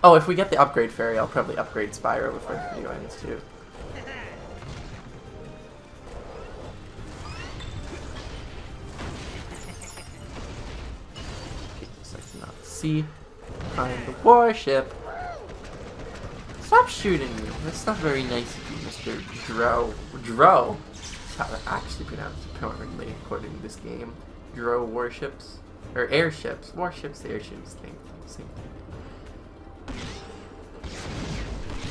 Oh, if we get the upgrade fairy, I'll probably upgrade Spyro before the video ends too. So I cannot see behind the warship. Stop shooting me. That's not very nice of you, Mr. Dro. Dro? That's how they're actually pronounced apparently according to this game. Dro warships. Or airships. Warships, airships, same thing.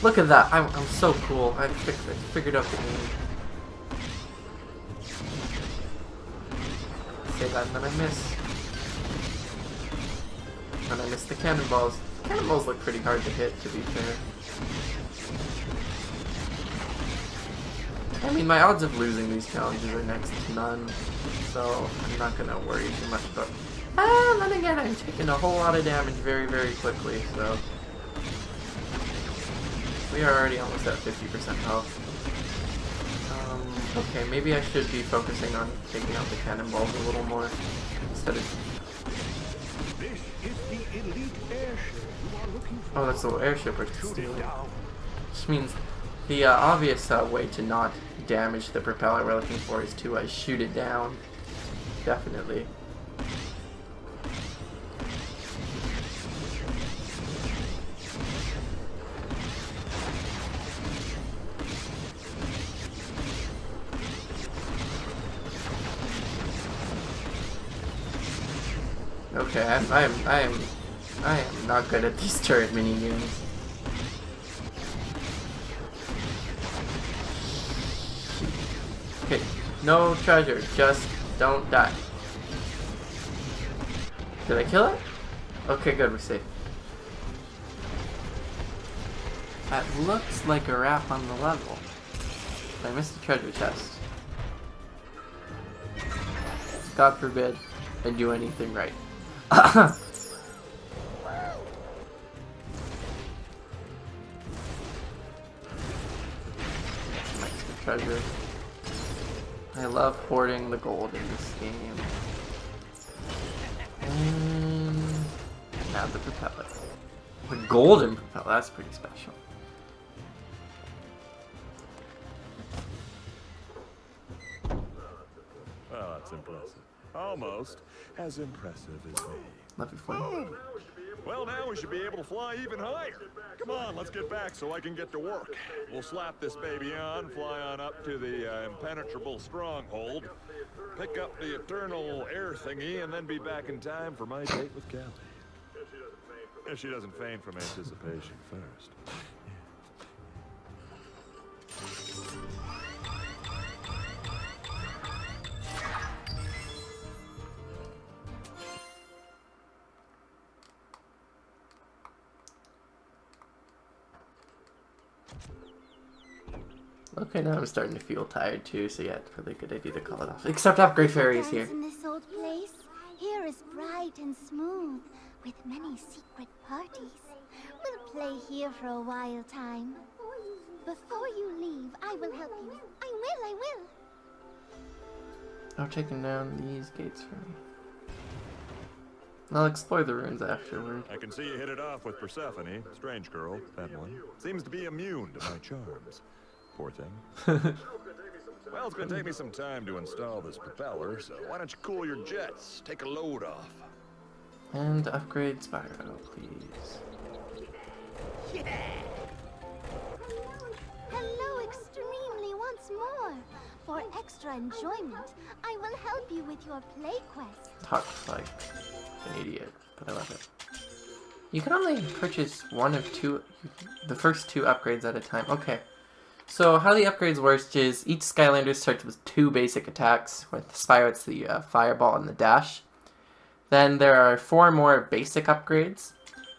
Look at that. I'm so cool. I figured out the game. Say that and then I miss. And I missed the cannonballs. Cannonballs look pretty hard to hit, to be fair. I mean, my odds of losing these challenges are next to none, so I'm not gonna worry too much about. And then again, I'm taking a whole lot of damage very, very quickly, so we are already almost at 50% health. Okay, maybe I should be focusing on taking out the cannonballs a little more instead of. This is the elite airship you are looking for. Oh, that's the little airship we're stealing. Which means the obvious way to not damage the propeller we're looking for is to shoot it down. Definitely. Okay, I am not good at these turret mini games. Okay, no treasure, just don't die. Did I kill it? Okay, good, we're safe. That looks like a wrap on the level. I missed the treasure chest. God forbid I do anything right. Extra treasure. I love hoarding the gold in this game. And now the propeller. The golden propeller, that's pretty special. Well, that's impressive. Almost as impressive as me. Love you for Boom! Well, now we should be able to fly even higher. Come on, let's get back so I can get to work. We'll slap this baby on, fly on up to the impenetrable stronghold, pick up the eternal air thingy, and then be back in time for my date with Callie. If she doesn't faint from anticipation first. Okay, now I'm starting to feel tired too, so yeah, it's probably a good idea to call it off. Except upgrade fairies here. In this old place, here is bright and smooth, with many secret parties. We'll play here for a while time. Before you leave, I will help you. I will. I'm taking down these gates for me. I'll explore the ruins afterward. I can see you hit it off with Persephone. Strange girl, that one. Seems to be immune to my charms. Poor thing. Well, it's gonna take me some time to install this propeller, so why don't you cool your jets? Take a load off. And upgrade Spyro, please. Hello, extremely once more. For extra enjoyment, I will help you with your play quest. Talks like an idiot, but I love it. You can only purchase one of two, the first two upgrades at a time. Okay. So how the upgrades works is each Skylander starts with two basic attacks. With Spyro, it's the Fireball and the Dash. Then there are 4 more basic upgrades,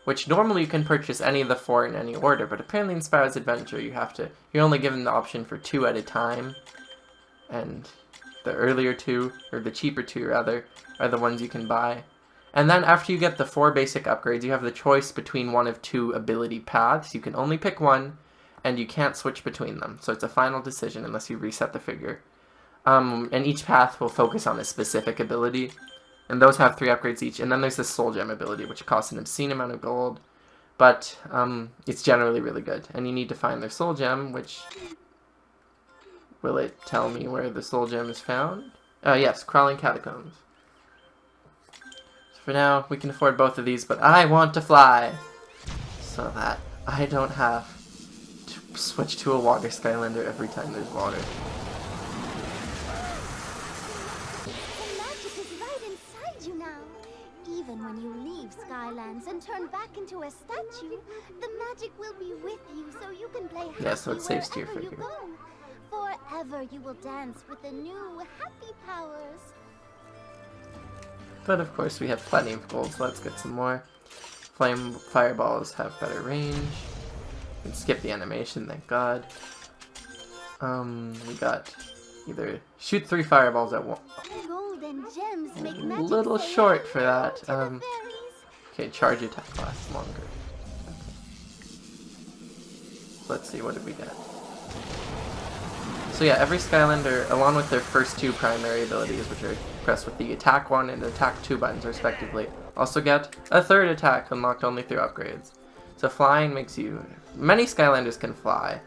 which normally you can purchase any of the 4 in any order, but apparently in Spyro's Adventure you're only given the option for 2 at a time, and the earlier 2, or the cheaper 2 rather, are the ones you can buy. And then after you get the 4 basic upgrades, you have the choice between one of 2 ability paths. You can only pick one, and you can't switch between them, so it's a final decision unless you reset the figure. And each path will focus on a specific ability, and those have 3 upgrades each. And then there's the Soul Gem ability, which costs an obscene amount of gold, but it's generally really good. And you need to find their Soul Gem, which... Will it tell me where the Soul Gem is found? Yes, Crawling Catacombs. So for now, we can afford both of these, but I want to fly! So that I don't have to switch to a water Skylander every time there's water. Even when you leave Skylands and turn back into a statue, the magic will be with you so you can play happy yeah, so it saves to your wherever you figure. go. Forever you will dance with the new happy powers. But of course we have plenty of gold, so let's get some more. Flame fireballs have better range. We can skip the animation, thank God. We got either shoot 3 fireballs at once. Gold and gems make A magic little say short for hello that. to the fairies. Okay, charge attack lasts longer. Okay. Let's see, what did we get? So yeah, every Skylander, along with their first 2 primary abilities, which are pressed with the attack 1 and attack 2 buttons respectively, also get a 3rd attack unlocked only through upgrades. So flying makes you... Many Skylanders can fly.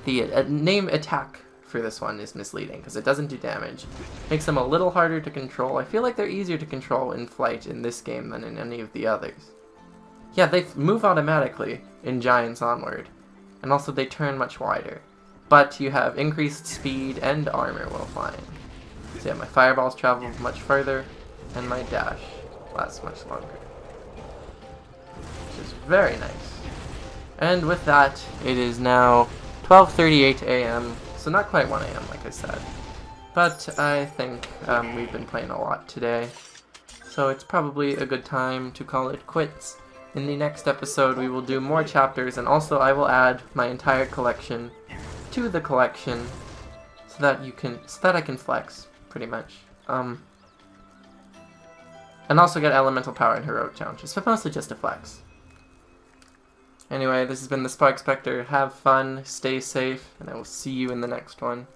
The name attack for this one is misleading because it doesn't do damage. Makes them a little harder to control. I feel like they're easier to control in flight in this game than in any of the others. Yeah, they move automatically in Giants Onward, and also they turn much wider. But you have increased speed and armor while flying. So yeah, my fireballs travel much further, and my dash lasts much longer. Which is very nice. And with that, it is now 12:38 a.m., so not quite 1 a.m. like I said. But I think we've been playing a lot today, so it's probably a good time to call it quits. In the next episode we will do more chapters, and also I will add my entire collection to the collection so that I can flex, pretty much. And also get elemental power and heroic challenges, but mostly just a flex. Anyway, this has been the Spark Spectre. Have fun, stay safe, and I will see you in the next one.